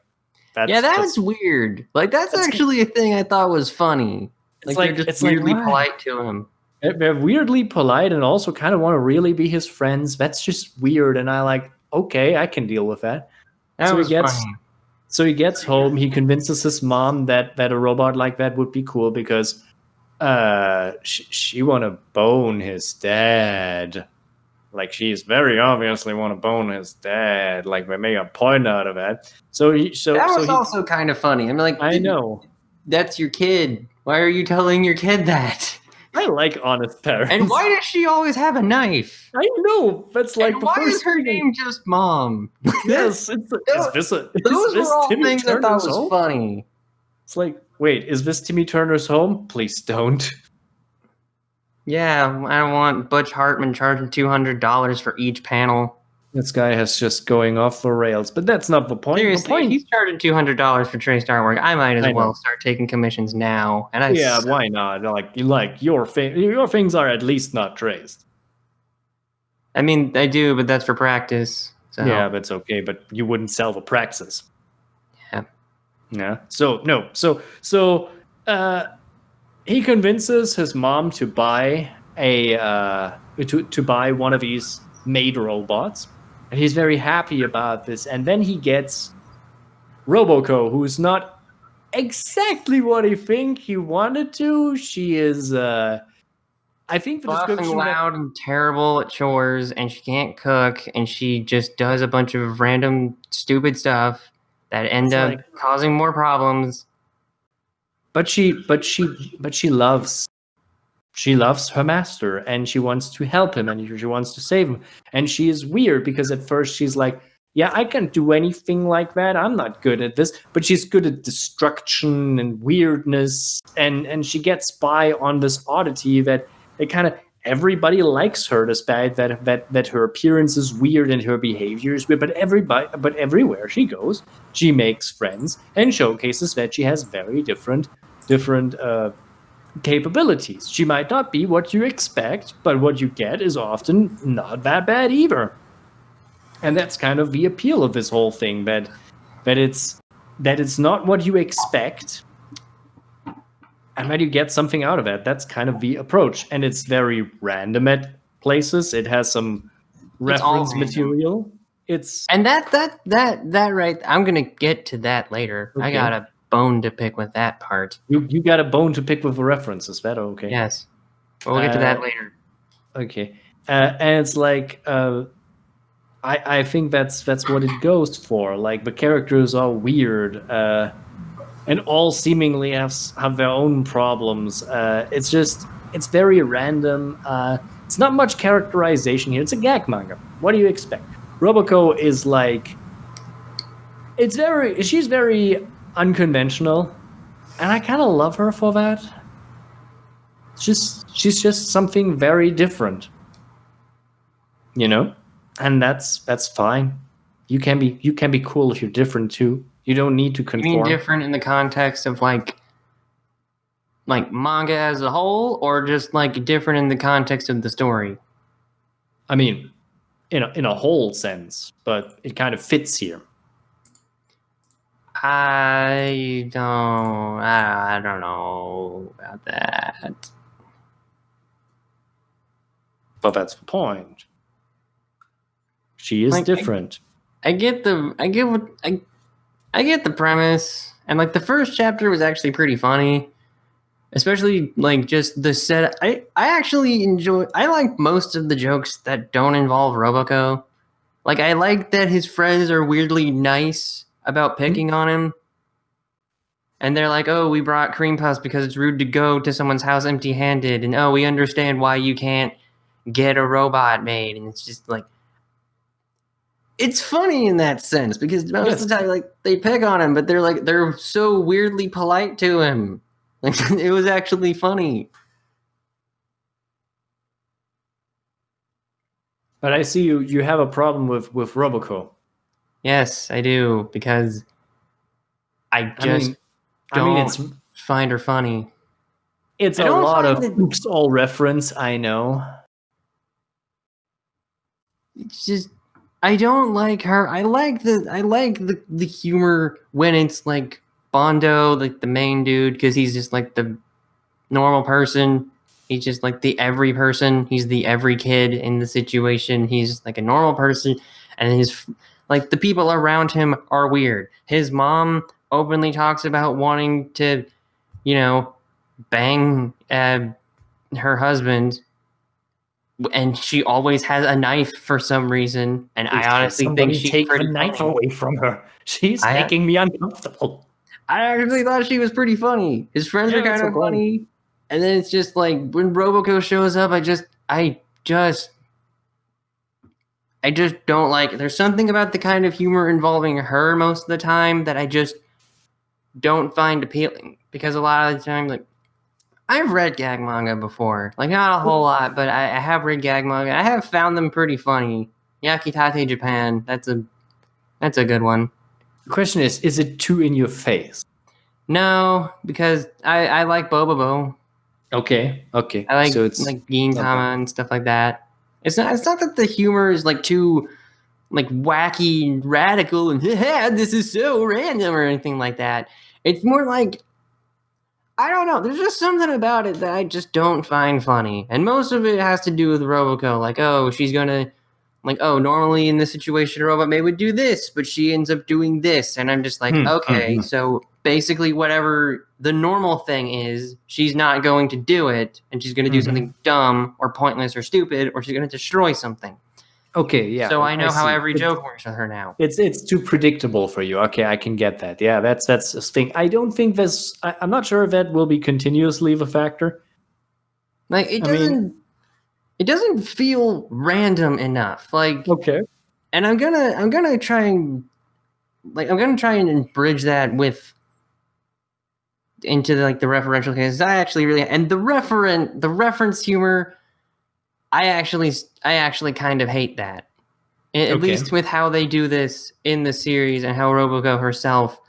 that's weird. Like that's actually a thing I thought was funny. Like they're just weirdly polite to him. They're weirdly polite and also kind of want to really be his friends. That's just weird. And I like, okay, I can deal with that. So he gets home. He convinces his mom that a robot like that would be cool because she want to bone his dad. Like she's very obviously want to bone his dad. Like they make a point out of that. That was also kind of funny. I'm like, I know. That's your kid. Why are you telling your kid that? I like honest parents. And why does she always have a knife? I know. That's like and why is her name just Mom? Yes, those were all Timmy things Turner's I thought was home? Funny. It's like, wait, is this Timmy Turner's home? Please don't. Yeah, I don't want Butch Hartman charging $200 for each panel. This guy has just going off the rails, but that's not the point. Seriously, if he's charging $200 for traced artwork, I might as well start taking commissions now. And why not? Like your things are at least not traced. I mean, I do, but that's for practice. So. Yeah, that's okay. But you wouldn't sell the practice. Yeah. Yeah. So he convinces his mom to buy to buy one of these maid robots. And he's very happy about this. And then he gets Roboco, who's not exactly what he think he wanted to. She is, I think the description loud and terrible at chores, and she can't cook, and she just does a bunch of random stupid stuff that end up causing more problems. But she loves. She loves her master and she wants to help him and she wants to save him. And she is weird because at first she's like, yeah, I can't do anything like that. I'm not good at this. But she's good at destruction and weirdness. And she gets by on this oddity that kind of everybody likes her, despite that her appearance is weird and her behavior is weird. But everywhere she goes, she makes friends and showcases that she has very different capabilities. She might not be what you expect, but what you get is often not that bad either. And that's kind of the appeal of this whole thing, that it's not what you expect and that you get something out of it. That's kind of the approach. And it's very random at places. It has some reference material. And that right, I'm gonna get to that later. Okay. I got a bone to pick with that part. You got a bone to pick with the reference. Is that okay? Yes. We'll get to that later. Okay. And it's like I think that's what it goes for. Like the characters are weird and all seemingly have their own problems. It's very random. It's not much characterization here. It's a gag manga. What do you expect? Roboco is like she's very unconventional, and I kind of love her for that. She's just something very different, you know, and that's fine. You can be cool if you're different too. You don't need to conform. You mean different in the context of like manga as a whole, or just like different in the context of the story? I mean, in a whole sense, but it kind of fits here. I don't know about that. But that's the point. She is different. I get the premise, and like the first chapter was actually pretty funny, especially like just the set. I like most of the jokes that don't involve Roboco. Like I like that his friends are weirdly nice about picking on him. And they're like, oh, we brought cream puffs because it's rude to go to someone's house empty-handed. And, oh, we understand why you can't get a robot made. And it's just like, it's funny in that sense because most of the time, like, they pick on him, but they're so weirdly polite to him. Like, it was actually funny. But I see you have a problem with Roboco. Yes, I do, because I just I mean, don't find her funny. it's I a don't lot find of that oops all reference. I know. it's just I don't like her. I like the humor when it's like Bondo, like the main dude, because he's just like the normal person. He's just like the every person. He's the every kid in the situation. He's just like a normal person, and his like the people around him are weird. His mom openly talks about wanting to, you know, bang her husband, and she always has a knife for some reason. And I honestly think Somebody she's take the pretty knife funny. away from her. She's I making me uncomfortable. I actually thought she was pretty funny. His friends Yeah, are kind that's a of point. funny, and then it's just like when Roboco shows up, I just don't like it. There's something about the kind of humor involving her most of the time that I just don't find appealing, because a lot of the time, like, I've read gag manga before, like not a whole lot, but I have read gag manga. I have found them pretty funny. Yakitate Japan, that's a good one. The question is it too in your face? No, because I like Bobobo. Okay. I like So it's Gintama and stuff like that. It's not that the humor is like too like wacky and radical and this is so random or anything like that. It's more like, I don't know. There's just something about it that I just don't find funny, and most of it has to do with Roboco. Like, oh, she's gonna, like, oh, normally in this situation, a Robot Maid would do this, but she ends up doing this, and I'm just like, okay, so basically, whatever the normal thing is, she's not going to do it, and she's gonna do something dumb or pointless or stupid, or she's gonna destroy something. Okay, yeah. So I know how see. every joke works with her now. It's too predictable for you. Okay, I can get that. Yeah, that's a thing. I don't think this. I'm not sure if that will be continuously the factor. Like, it doesn't feel random enough. Like, Okay. and I'm gonna try and bridge that with into the referential cases. I actually really, and the reference humor, I actually kind of hate that. At least with how they do this in the series and how Roboco herself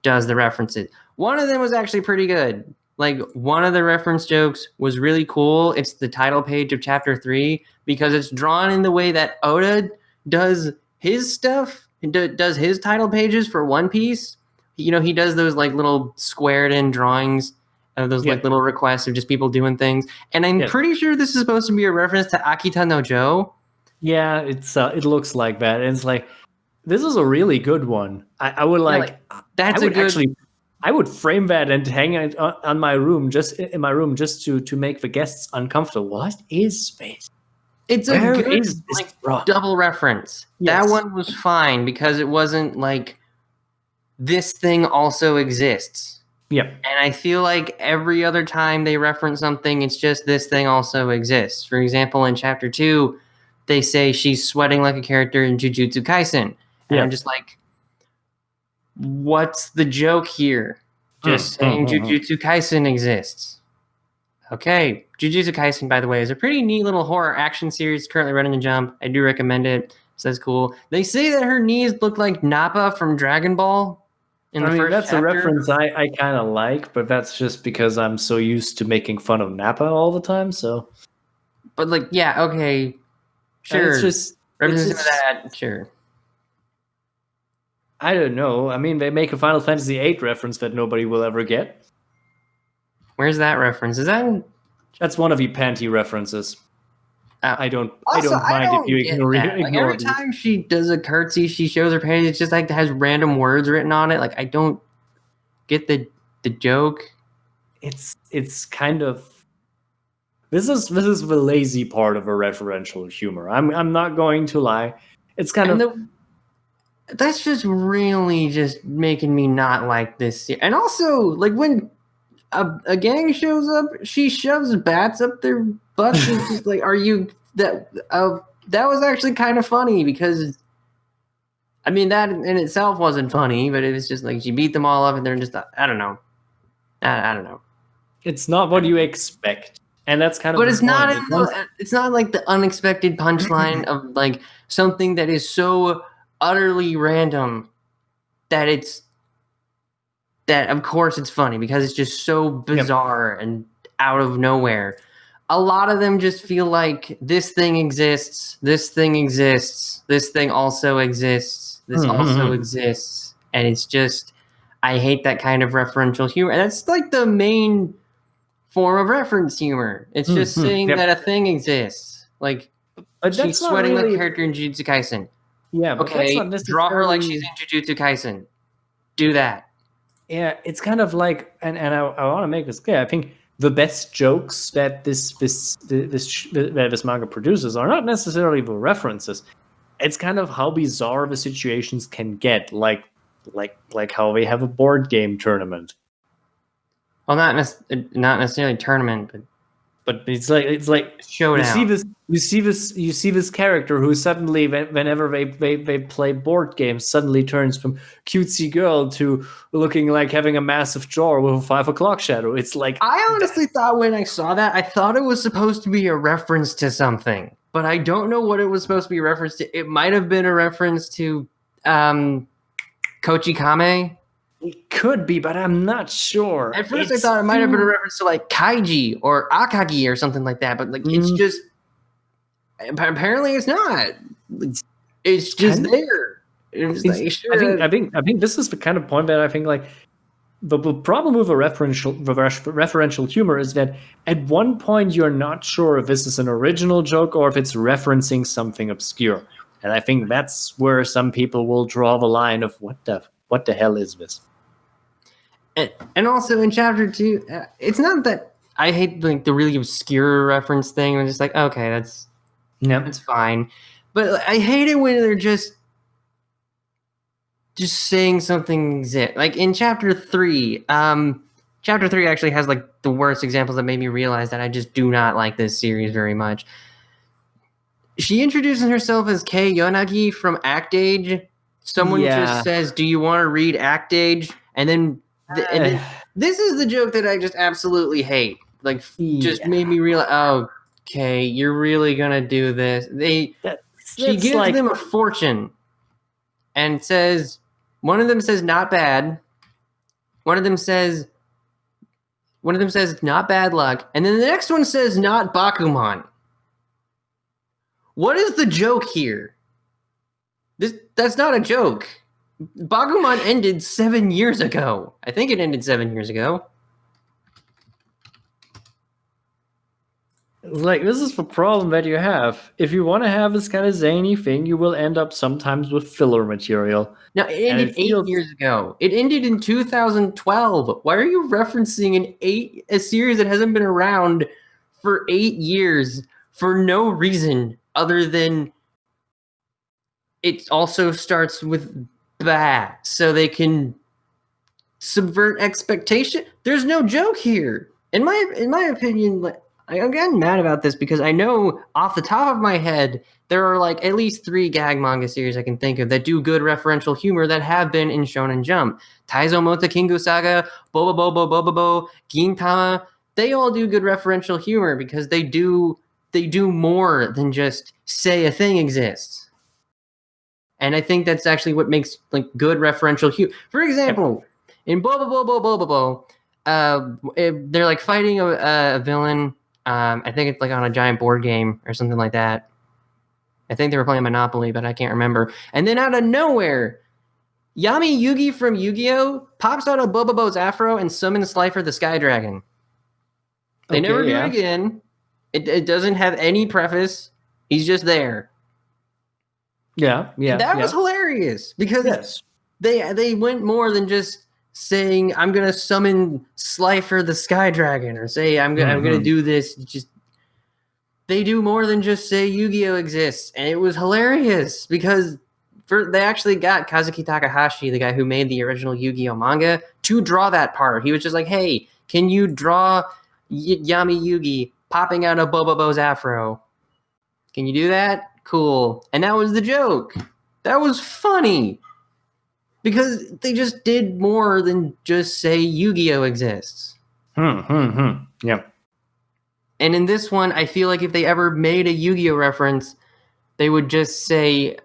does the references. One of them was actually pretty good. Like, one of the reference jokes was really cool. It's the title page of chapter 3, because it's drawn in the way that Oda does his stuff, does his title pages for One Piece. You know, he does those like little squared in drawings of those like little requests of just people doing things. And I'm pretty sure this is supposed to be a reference to Akita no Joe. Yeah, it looks like that. And it's like, this is a really good one. I would like that's I would actually I would frame that and hang it on my room, just in my room, just to make the guests uncomfortable. What is space? It's a good double reference. Yes. That one was fine because it wasn't like this thing also exists. Yeah. And I feel like every other time they reference something, it's just this thing also exists. For example, in chapter 2, they say she's sweating like a character in Jujutsu Kaisen. And I'm just like, what's the joke here? Just saying Jujutsu Kaisen exists. Okay. Jujutsu Kaisen, by the way, is a pretty neat little horror action series currently running in Jump. I do recommend it. So that's cool. They say that her knees look like Nappa from Dragon Ball. That's a reference I kind of like, but that's just because I'm so used to making fun of Nappa all the time. So, but like, yeah, okay, sure. It's just representative of that, sure. I don't know. I mean, they make a Final Fantasy VIII reference that nobody will ever get. Where's that reference? That's one of the panty references. I don't mind if you ignore like every time she does a curtsy, she shows her panties. It's just like has random words written on it. Like, I don't get the joke. It's kind of this is the lazy part of a referential humor. I'm not going to lie. It's kind of that's just really just making me not like this. And also, like, when a gang shows up, she shoves bats up their butts. It's just like, are you that? That was actually kind of funny because, I mean, that in itself wasn't funny, but it was just like she beat them all up, and they're just I don't know. I don't know. It's not what you expect. And that's kind of But the it's point. it's not like the unexpected punchline of like something that is so utterly random that of course it's funny because it's just so bizarre and out of nowhere. A lot of them just feel like this thing exists, this thing exists, this thing also exists, this also exists, and it's just I hate that kind of referential humor. And that's like the main form of reference humor. It's just saying that a thing exists. Like she's sweating like a character in Jujutsu Kaisen. Yeah, but okay, that's not necessarily... draw her like she's in Jujutsu Kaisen. Do that. Yeah, it's kind of like, and I want to make this clear. I think the best jokes that this manga produces are not necessarily the references. It's kind of how bizarre the situations can get, like how they have a board game tournament. Well, not necessarily tournament, but it's like showdown. You see this character who suddenly, whenever they play board games, suddenly turns from cutesy girl to looking like having a massive jaw with a 5 o'clock shadow. It's like, I honestly thought when I saw that, I thought it was supposed to be a reference to something, but I don't know what it was supposed to be a reference to. It might have been a reference to Kochi Kame. It could be, but I'm not sure. At first, I thought it might have been a reference to like Kaiji or Akagi or something like that, but like it's just apparently it's not. It's just there. I think this is the kind of point that I think like the problem with referential humor is that at one point you're not sure if this is an original joke or if it's referencing something obscure, and I think that's where some people will draw the line of what the hell is this. And also in chapter 2, it's not that I hate like the really obscure reference thing. I'm just like, okay, that's fine. But I hate it when they're just saying something exists. Like in chapter 3, chapter 3 actually has like the worst examples that made me realize that I just do not like this series very much. She introduces herself as Kei Yonagi from Act Age. Someone just says, "Do you want to read Act Age?" And then this is the joke that I just absolutely hate. Like, just made me realize, oh, okay, you're really gonna do this. She gives them a fortune and says, one of them says not bad. One of them says not bad luck, and then the next one says not Bakuman. What is the joke here? That's not a joke. Bakuman ended 7 years ago. I think it ended 7 years ago. Like, this is the problem that you have. If you want to have this kind of zany thing, you will end up sometimes with filler material. No, it ended 8 years ago. It ended in 2012. Why are you referencing a series that hasn't been around for 8 years for no reason other than it also starts with "ba," so they can subvert expectation? There's no joke here. In my opinion, I'm getting mad about this because I know off the top of my head there are like at least 3 gag manga series I can think of that do good referential humor that have been in Shonen Jump. Taizo Mota Kingu Saga, Bobobo, Gintama, they all do good referential humor because they do more than just say a thing exists. And I think that's actually what makes like good referential humor. For example, in Bobobo, they're like fighting a villain. I think it's like on a giant board game or something like that. I think they were playing Monopoly, but I can't remember. And then out of nowhere, Yami Yugi from Yu-Gi-Oh! Pops out of Bobobo's afro and summons Slifer the Sky Dragon. They never do it again. It doesn't have any preface. He's just there. That was hilarious because they went more than just saying I'm gonna summon Slifer the Sky Dragon or say I'm gonna do this. Just they do more than just say Yu-Gi-Oh exists, and it was hilarious because they actually got Kazuki Takahashi, the guy who made the original Yu-Gi-Oh manga, to draw that part. He was just like, "Hey, can you draw Yami Yugi popping out of Bobobo's afro? Can you do that? Cool." And that was the joke. That was funny. Because they just did more than just say Yu-Gi-Oh exists. Yeah. And in this one, I feel like if they ever made a Yu-Gi-Oh reference, they would just say,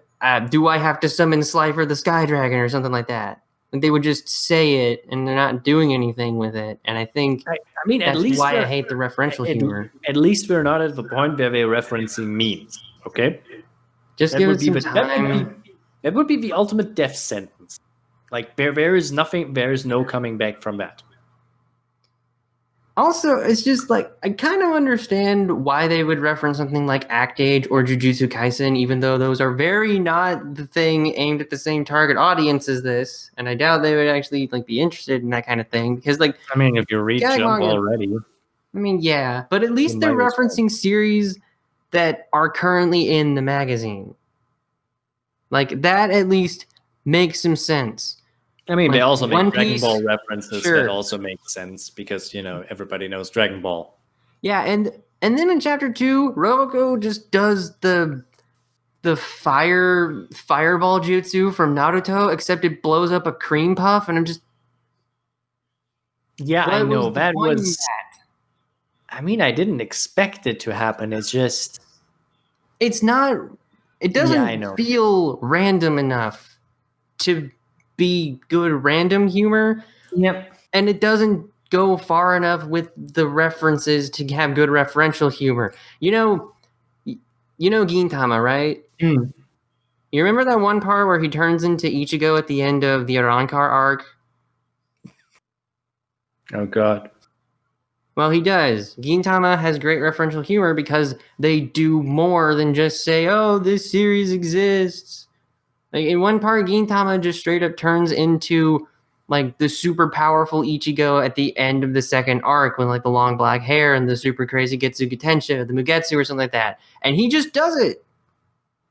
do I have to summon Slifer the Sky Dragon or something like that? Like they would just say it, and they're not doing anything with it. And I think I mean, at that's least why I hate the referential humor. At least we're not at the point where we're referencing memes. Okay, Just give it some time. That would be the ultimate death sentence. Like there is nothing. There is no coming back from that. Also, it's just like I kind of understand why they would reference something like Act Age or Jujutsu Kaisen, even though those are very not the thing aimed at the same target audience as this. And I doubt they would actually like be interested in that kind of thing because, like, I mean, if you read Jump already, I mean, yeah, but at least they're referencing series that are currently in the magazine. Like that, at least makes some sense. I mean, like, they also make Dragon Piece, Ball references that also make sense because, you know, everybody knows Dragon Ball. Yeah, and then in chapter 2, Roboco just does the fireball jutsu from Naruto, except it blows up a cream puff, and I'm just I know that was. I mean, I didn't expect it to happen. It's just, it's not. It doesn't feel random enough to be good random humor. Yep. And it doesn't go far enough with the references to have good referential humor. You know Gintama, right? Mm. You remember that one part where he turns into Ichigo at the end of the Arankar arc? Oh, God. Well, he does. Gintama has great referential humor because they do more than just say, oh, this series exists. Like in one part, Gintama just straight up turns into like the super powerful Ichigo at the end of the second arc with like the long black hair and the super crazy Getsuga Tensho, the Mugetsu or something like that. And he just does it.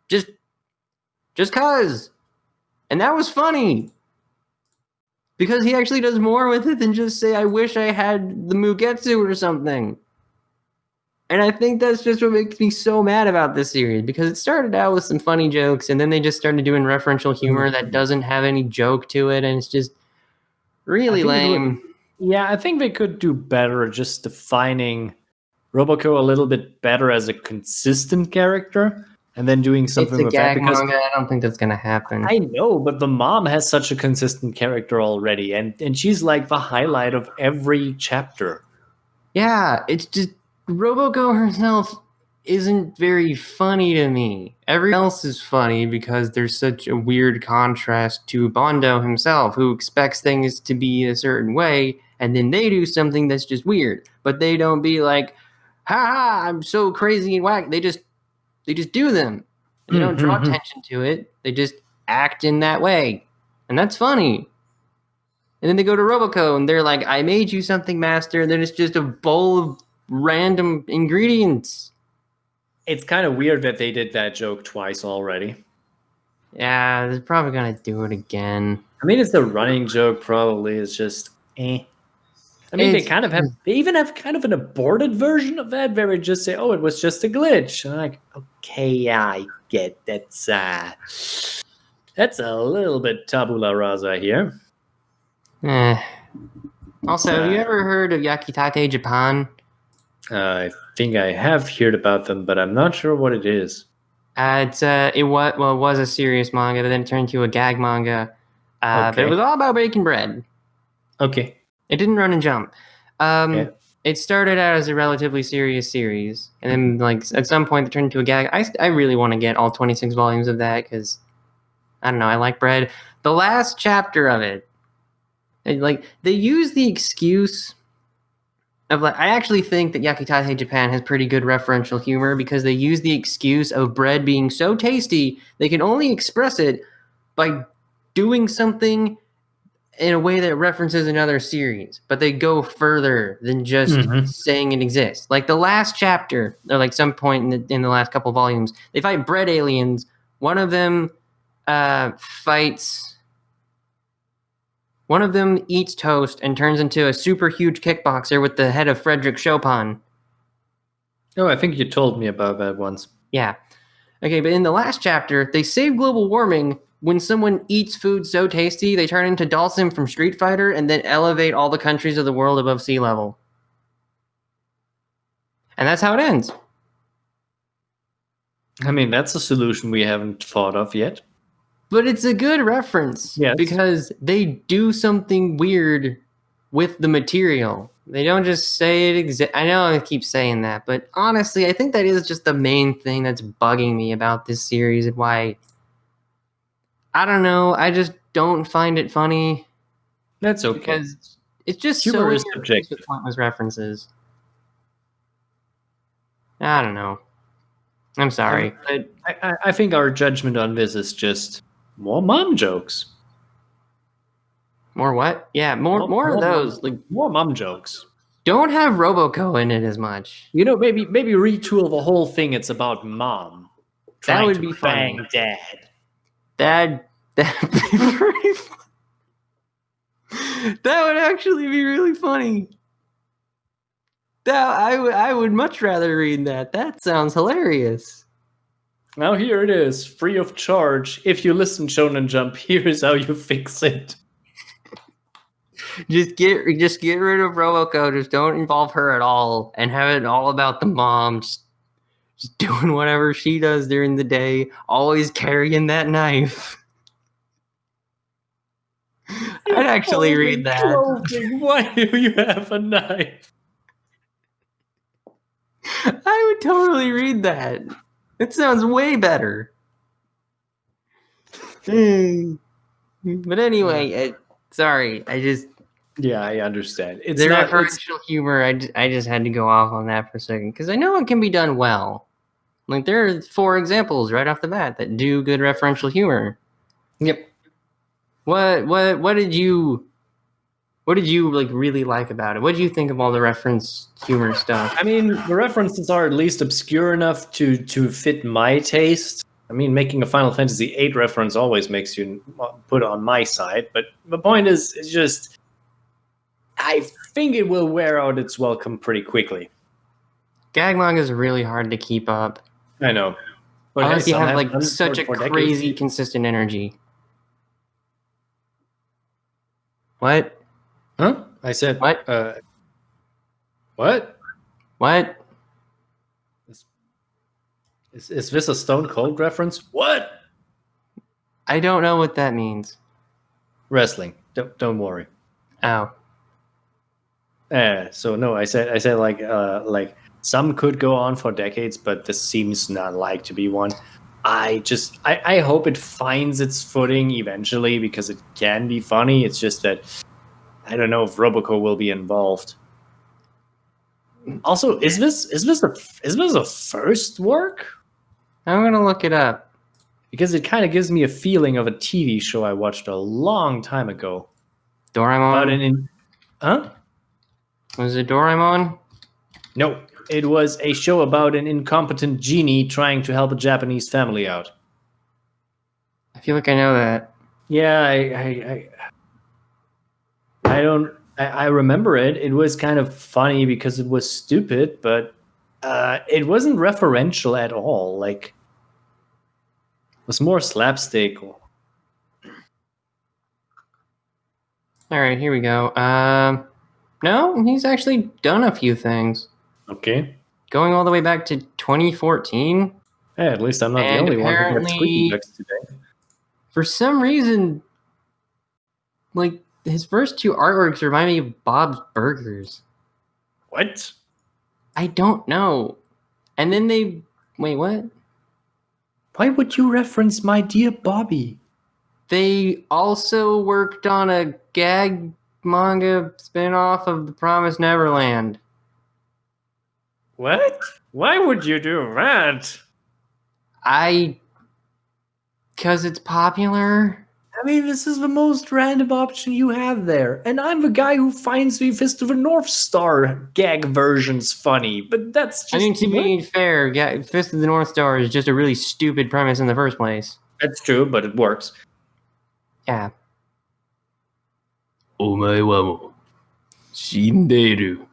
Just cause. And that was funny. Because he actually does more with it than just say, I wish I had the Mugetsu or something. And I think that's just what makes me so mad about this series, because it started out with some funny jokes, and then they just started doing referential humor that doesn't have any joke to it, and it's just really lame. I think they could do better just defining Roboco a little bit better as a consistent character, and then doing something with that. Because manga. I don't think that's gonna happen. I know, but the mom has such a consistent character already, and she's like the highlight of every chapter. Yeah, it's just Roboco herself isn't very funny to me. Everyone else is funny because there's such a weird contrast to Bondo himself, who expects things to be a certain way, and then they do something that's just weird. But they don't be like, ha ha, I'm so crazy and whack. They just do them. They don't draw attention to it. They just act in that way. And that's funny. And then they go to Roboco and they're like, I made you something, master. And then it's just a bowl of random ingredients. It's kind of weird that they did that joke twice already. Yeah, they're probably going to do it again. I mean, it's the running joke probably. It's just, I mean, they even have kind of an aborted version of that where they just say, oh, it was just a glitch. And I'm like, okay, yeah, I get that's a little bit tabula rasa here. Also, have you ever heard of Yakitate Japan? I think I have heard about them, but I'm not sure what it is. It was a serious manga, but then it turned into a gag manga. But it was all about baking bread. Okay. It didn't run and jump. It started out as a relatively serious series, and then like at some point it turned into a gag. I really want to get all 26 volumes of that because I don't know, I like bread. The last chapter of it, like they use the excuse of like I actually think that Yakitate Japan has pretty good referential humor because they use the excuse of bread being so tasty they can only express it by doing something in a way that references another series, but they go further than just saying it exists. Like the last chapter, or like some point in the last couple volumes, they fight bread aliens. One of them One of them eats toast and turns into a super huge kickboxer with the head of Frederick Chopin. Oh, I think you told me about that once. Yeah. Okay, but in the last chapter, they save global warming when someone eats food so tasty, they turn into Dhalsim from Street Fighter and then elevate all the countries of the world above sea level. And that's how it ends. I mean, that's a solution we haven't thought of yet. But it's a good reference. Yes. Because they do something weird with the material. They don't just say it I know I keep saying that, but honestly, I think that is just the main thing that's bugging me about this series and why, I don't know, I just don't find it funny. That's okay. Because it's just Humor is so subjective. with pointless references. I don't know. I'm sorry. But I think our judgment on this is just more mom jokes. more what? Yeah, more of those. Like, more mom jokes. don't have Roboco in it as much. You know, maybe retool the whole thing. It's about mom. That would trying be to funny. bang dad. That'd be pretty fun. That would actually be really funny. That I would much rather read that. That sounds hilarious. Now here it is, free of charge. If you listen Shonen Jump, here's how you fix it. Just get rid of Roboco. Just don't involve her at all, and have it all about the mom. Just doing whatever she does during the day, always carrying that knife. I'd actually read that. Clothing. Why do you have a knife? I would totally read that. It sounds way better. But anyway, sorry, Yeah, I understand. It's the not referential humor. I just had to go off on that for a second because I know it can be done well. Like there are 4 examples right off the bat that do good referential humor. Yep. What did you like really like about it? What did you think of all the reference humor stuff? I mean, the references are at least obscure enough to fit my taste. I mean, making a Final Fantasy VIII reference always makes you put on my side. But the point is, it's just, I think it will wear out its welcome pretty quickly. Gag manga is really hard to keep up. I know. But Unless you have done such a crazy decades. consistent energy. What? Huh? I said What? What? What? Is this a Stone Cold reference? What? I don't know what that means. Wrestling. Don't worry. Oh. So no, I said like some could go on for decades, but this seems not like to be one. I hope it finds its footing eventually because it can be funny. It's just that I don't know if Roboco will be involved. Also, is this a first work? I'm gonna look it up. Because it kind of gives me a feeling of a TV show I watched a long time ago. Doraemon? Huh? Was it Doraemon? No, it was a show about an incompetent genie trying to help a Japanese family out. I feel like I know that. Yeah, I remember it. It was kind of funny because it was stupid, but it wasn't referential at all. Like, it was more slapstick. All right, here we go. No, he's actually done a few things. Okay. Going all the way back to 2014. Hey, at least I'm not the only one who got squeaky ducks today. For some reason, like, his first 2 artworks remind me of Bob's Burgers. What? I don't know. And then they... Wait, what? Why would you reference My Dear Bobby? They also worked on a gag manga spin-off of The Promised Neverland. What? Why would you do that? Because it's popular. I mean, this is the most random option you have there. And I'm the guy who finds the Fist of the North Star gag versions funny. But that's just... I mean, to be fair, Fist of the North Star is just a really stupid premise in the first place. That's true, but it works. Yeah. Omae wa mo shinderu.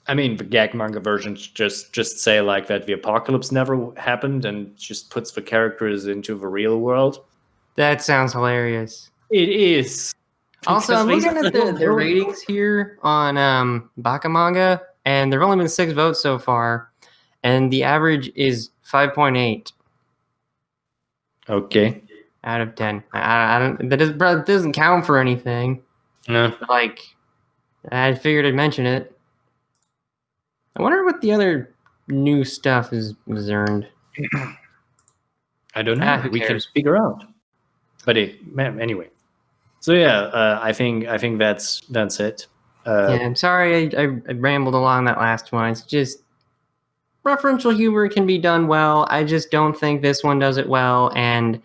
I mean, the gag manga versions just say like that the apocalypse never happened and just puts the characters into the real world. That sounds hilarious. It is. Also, I'm looking at the ratings here on Baka Manga. and there've only been 6 votes so far, and the average is 5.8 Okay. out of 10. I don't. That doesn't count for anything. No. Like, I figured I'd mention it. I wonder what the other new stuff is earned. I don't know. Who We can cares? figure out. But anyway. So yeah, I think that's it. Yeah, I'm sorry I rambled along that last one. It's just referential humor can be done well. I just don't think this one does it well, and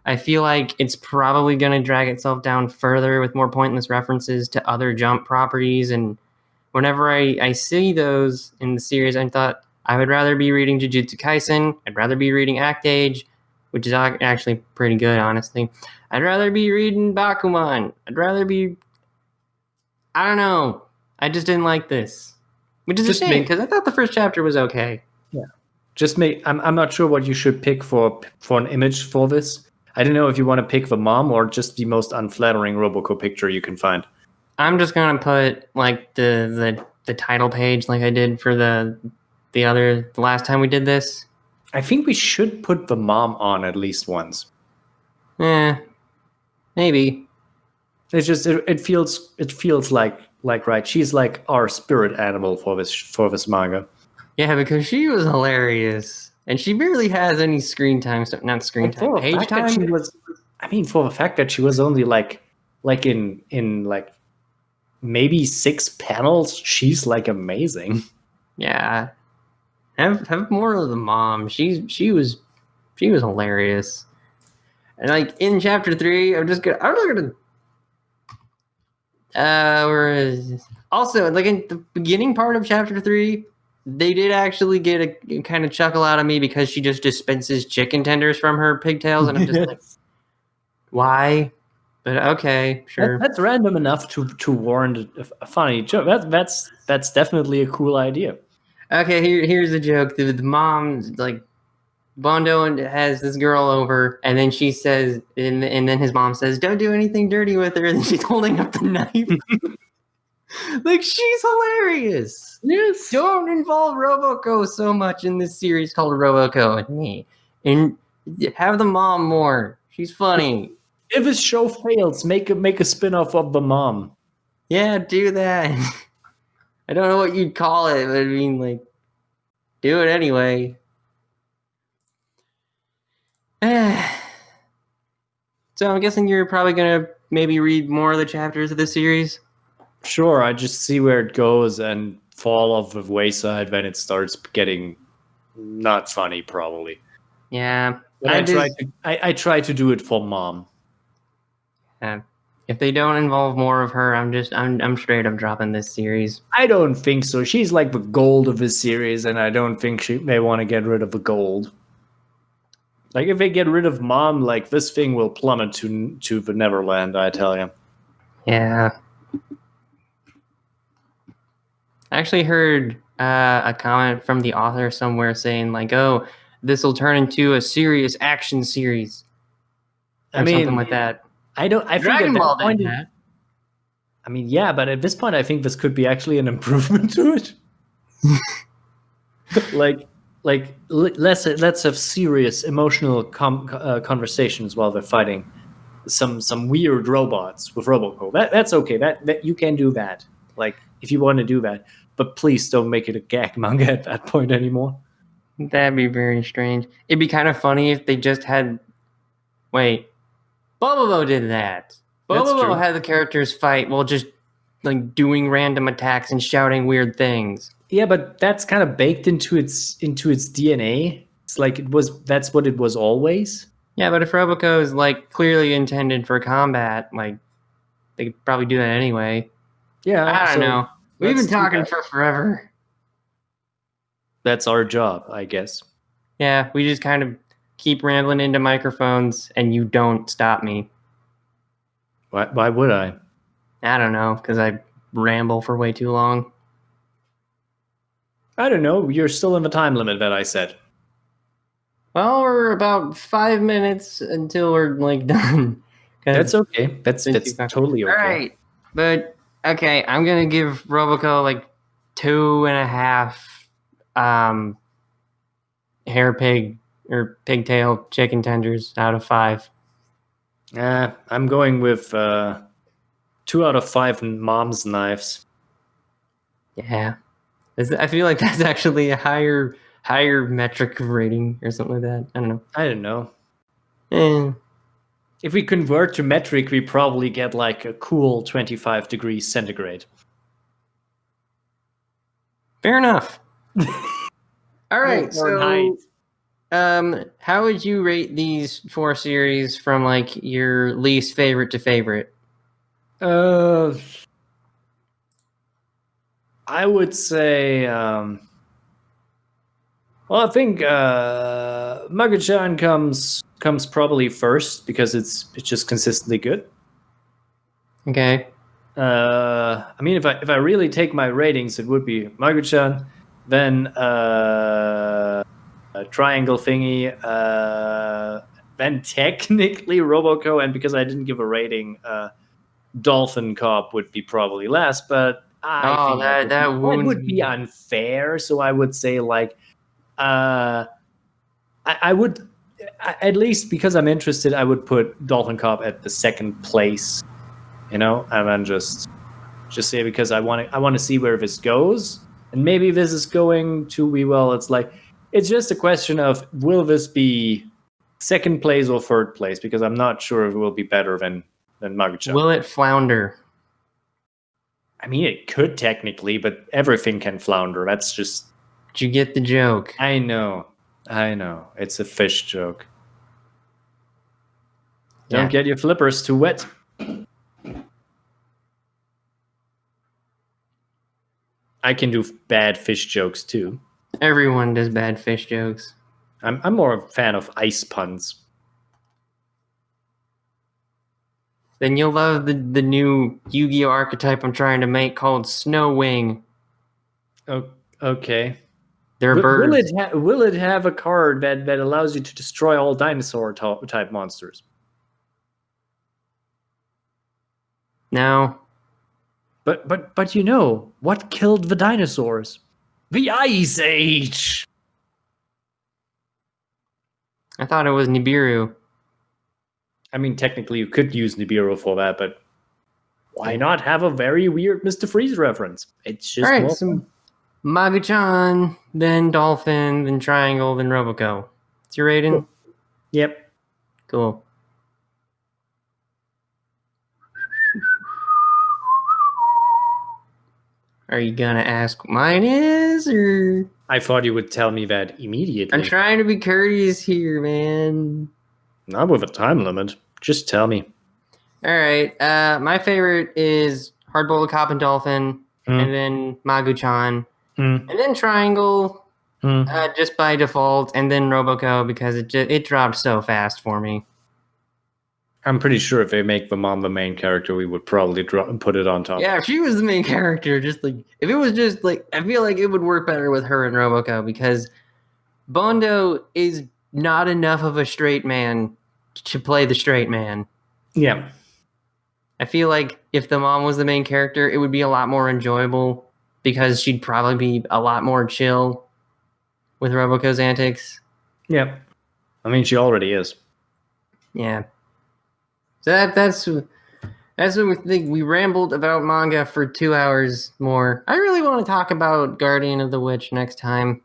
I feel like it's probably going to drag itself down further with more pointless references to other Jump properties. And whenever I see those in the series, I thought I would rather be reading Jujutsu Kaisen. I'd rather be reading Act Age, which is actually pretty good, honestly. I'd rather be reading Bakuman. I'd rather be... I don't know. I just didn't like this. Which is a shame, because I thought the first chapter was okay. Yeah. I'm not sure what you should pick for an image for this. I don't know if you want to pick the mom or just the most unflattering Roboco picture you can find. I'm just gonna put like the title page like I did for the last time we did this. I think we should put the mom on at least once. Maybe. It's just it feels like right. She's like our spirit animal for this manga. Yeah, because she was hilarious. And she barely has any screen time, so not screen time, page time. For the fact that she was only like in like maybe 6 panels, she's like amazing. Yeah. Have more of the mom. She was hilarious. And like in chapter 3, I'm just gonna where is this? Also, like in the beginning part of chapter 3, they did actually get a kind of chuckle out of me because she just dispenses chicken tenders from her pigtails, and I'm just like, why? But okay, sure. That's random enough to warrant a funny joke. That's definitely a cool idea. Okay, here's the joke. The mom, like, Bondo has this girl over, and then she says, and then his mom says, "Don't do anything dirty with her," and then she's holding up the knife. Like, she's hilarious. Yes. Don't involve Roboco so much in this series called Roboco and me. And have the mom more. She's funny. If his show fails, make a spin-off of the mom. Yeah, do that. I don't know what you'd call it, but I mean, like, do it anyway. So I'm guessing you're probably going to maybe read more of the chapters of this series? Sure, I just see where it goes and fall off the wayside when it starts getting not funny, probably. Yeah. But I try to do it for mom. Yeah. If they don't involve more of her, I'm straight up dropping this series. I don't think so. She's like the gold of this series, and I don't think they want to get rid of the gold. Like, if they get rid of mom, like, this thing will plummet to the Neverland, I tell you. Yeah. I actually heard a comment from the author somewhere saying, like, oh, this will turn into a serious action series. Or something like that. I think Dragon Ball did that. I mean, yeah, but at this point, I think this could be actually an improvement to it. Let's have serious, emotional conversations while they're fighting some weird robots with Roboco. That's okay. That you can do that. Like, if you want to do that, but please don't make it a gag manga at that point anymore. That'd be very strange. It'd be kind of funny if they just had. Wait, Bobobo did that. Bobobo had the characters fight while just like doing random attacks and shouting weird things. Yeah, but that's kind of baked into its DNA. It's like that's what it was always. Yeah, but if Roboco is like clearly intended for combat, like they could probably do that anyway. Yeah, I don't know. We've been talking for forever. That's our job, I guess. Yeah, we just kind of keep rambling into microphones, and you don't stop me. Why would I? I don't know, because I ramble for way too long. I don't know. You're still in the time limit that I set. Well, we're about 5 minutes until we're like done. That's okay. That's totally okay. All right, but okay, I'm gonna give Roboco like 2.5 hair pig or pigtail chicken tenders out of 5. I'm going with 2 out of 5 mom's knives. Yeah. I feel like that's actually a higher metric rating or something like that. I don't know. I don't know. Eh. If we convert to metric, we probably get like a cool 25 degrees centigrade. Fair enough. All right, Fahrenheit. so how would you rate these 4 series from like your least favorite to favorite? I would say, well, I think Magu-chan comes probably first because it's just consistently good. Okay. I mean, if I really take my ratings, it would be Magu-chan, then a Triangle thingy, then technically Roboco, and because I didn't give a rating, Dolphin Cop would be probably last, but I think that would be unfair. So I would say like, I would, at least because I'm interested, I would put Dolphin Cop at the 2nd place, and then just say, because I want to see where this goes, and maybe this is going to be well. It's like, it's just a question of, will this be 2nd place or 3rd place? Because I'm not sure it will be better than Magu-chan. Will it flounder? I mean, it could technically, but everything can flounder. That's just... Did you get the joke? I know. It's a fish joke. Don't get your flippers too wet. I can do bad fish jokes too. Everyone does bad fish jokes. I'm more a fan of ice puns. Then you'll love the new Yu-Gi-Oh archetype I'm trying to make called Snow Wing. Oh, okay. They're birds. Will it have a card that allows you to destroy all dinosaur type monsters? No. But what killed the dinosaurs? The Ice Age. I thought it was Nibiru. I mean, technically you could use Nibiru for that, but why not have a very weird Mr. Freeze reference? It's just all right. So Magu-chan, then Dolphin, then Triangle, then Roboco. What's your rating? Cool. Yep. Cool. Are you gonna ask what mine is, or? I thought you would tell me that immediately. I'm trying to be courteous here, man. Not with a time limit. Just tell me. All right. My favorite is Hardboiled Cop and Dolphin, and then Magu-chan, and then Triangle, just by default, and then Roboco because it dropped so fast for me. I'm pretty sure if they make the mom the main character, we would probably put it on top. Yeah, if she was the main character, just like if it was just like, I feel like it would work better with her and Roboco because Bondo is not enough of a straight man to play the straight man. Yeah. I feel like if the mom was the main character, it would be a lot more enjoyable because she'd probably be a lot more chill with Roboco's antics. Yeah. I mean, she already is. Yeah. So that's what we think. We rambled about manga for 2 hours more. I really want to talk about Guardian of the Witch next time.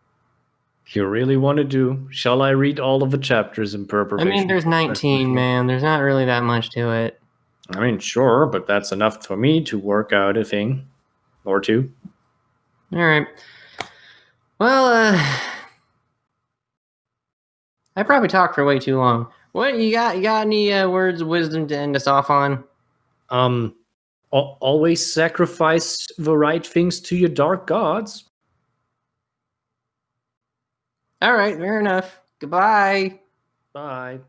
You really want to do? Shall I read all of the chapters in purpose? I mean, there's 19, man. There's not really that much to it. I mean, sure, but that's enough for me to work out a thing or two. All right. Well, I probably talked for way too long. What you got? You got any words of wisdom to end us off on? Always sacrifice the right things to your dark gods. All right, fair enough. Goodbye. Bye.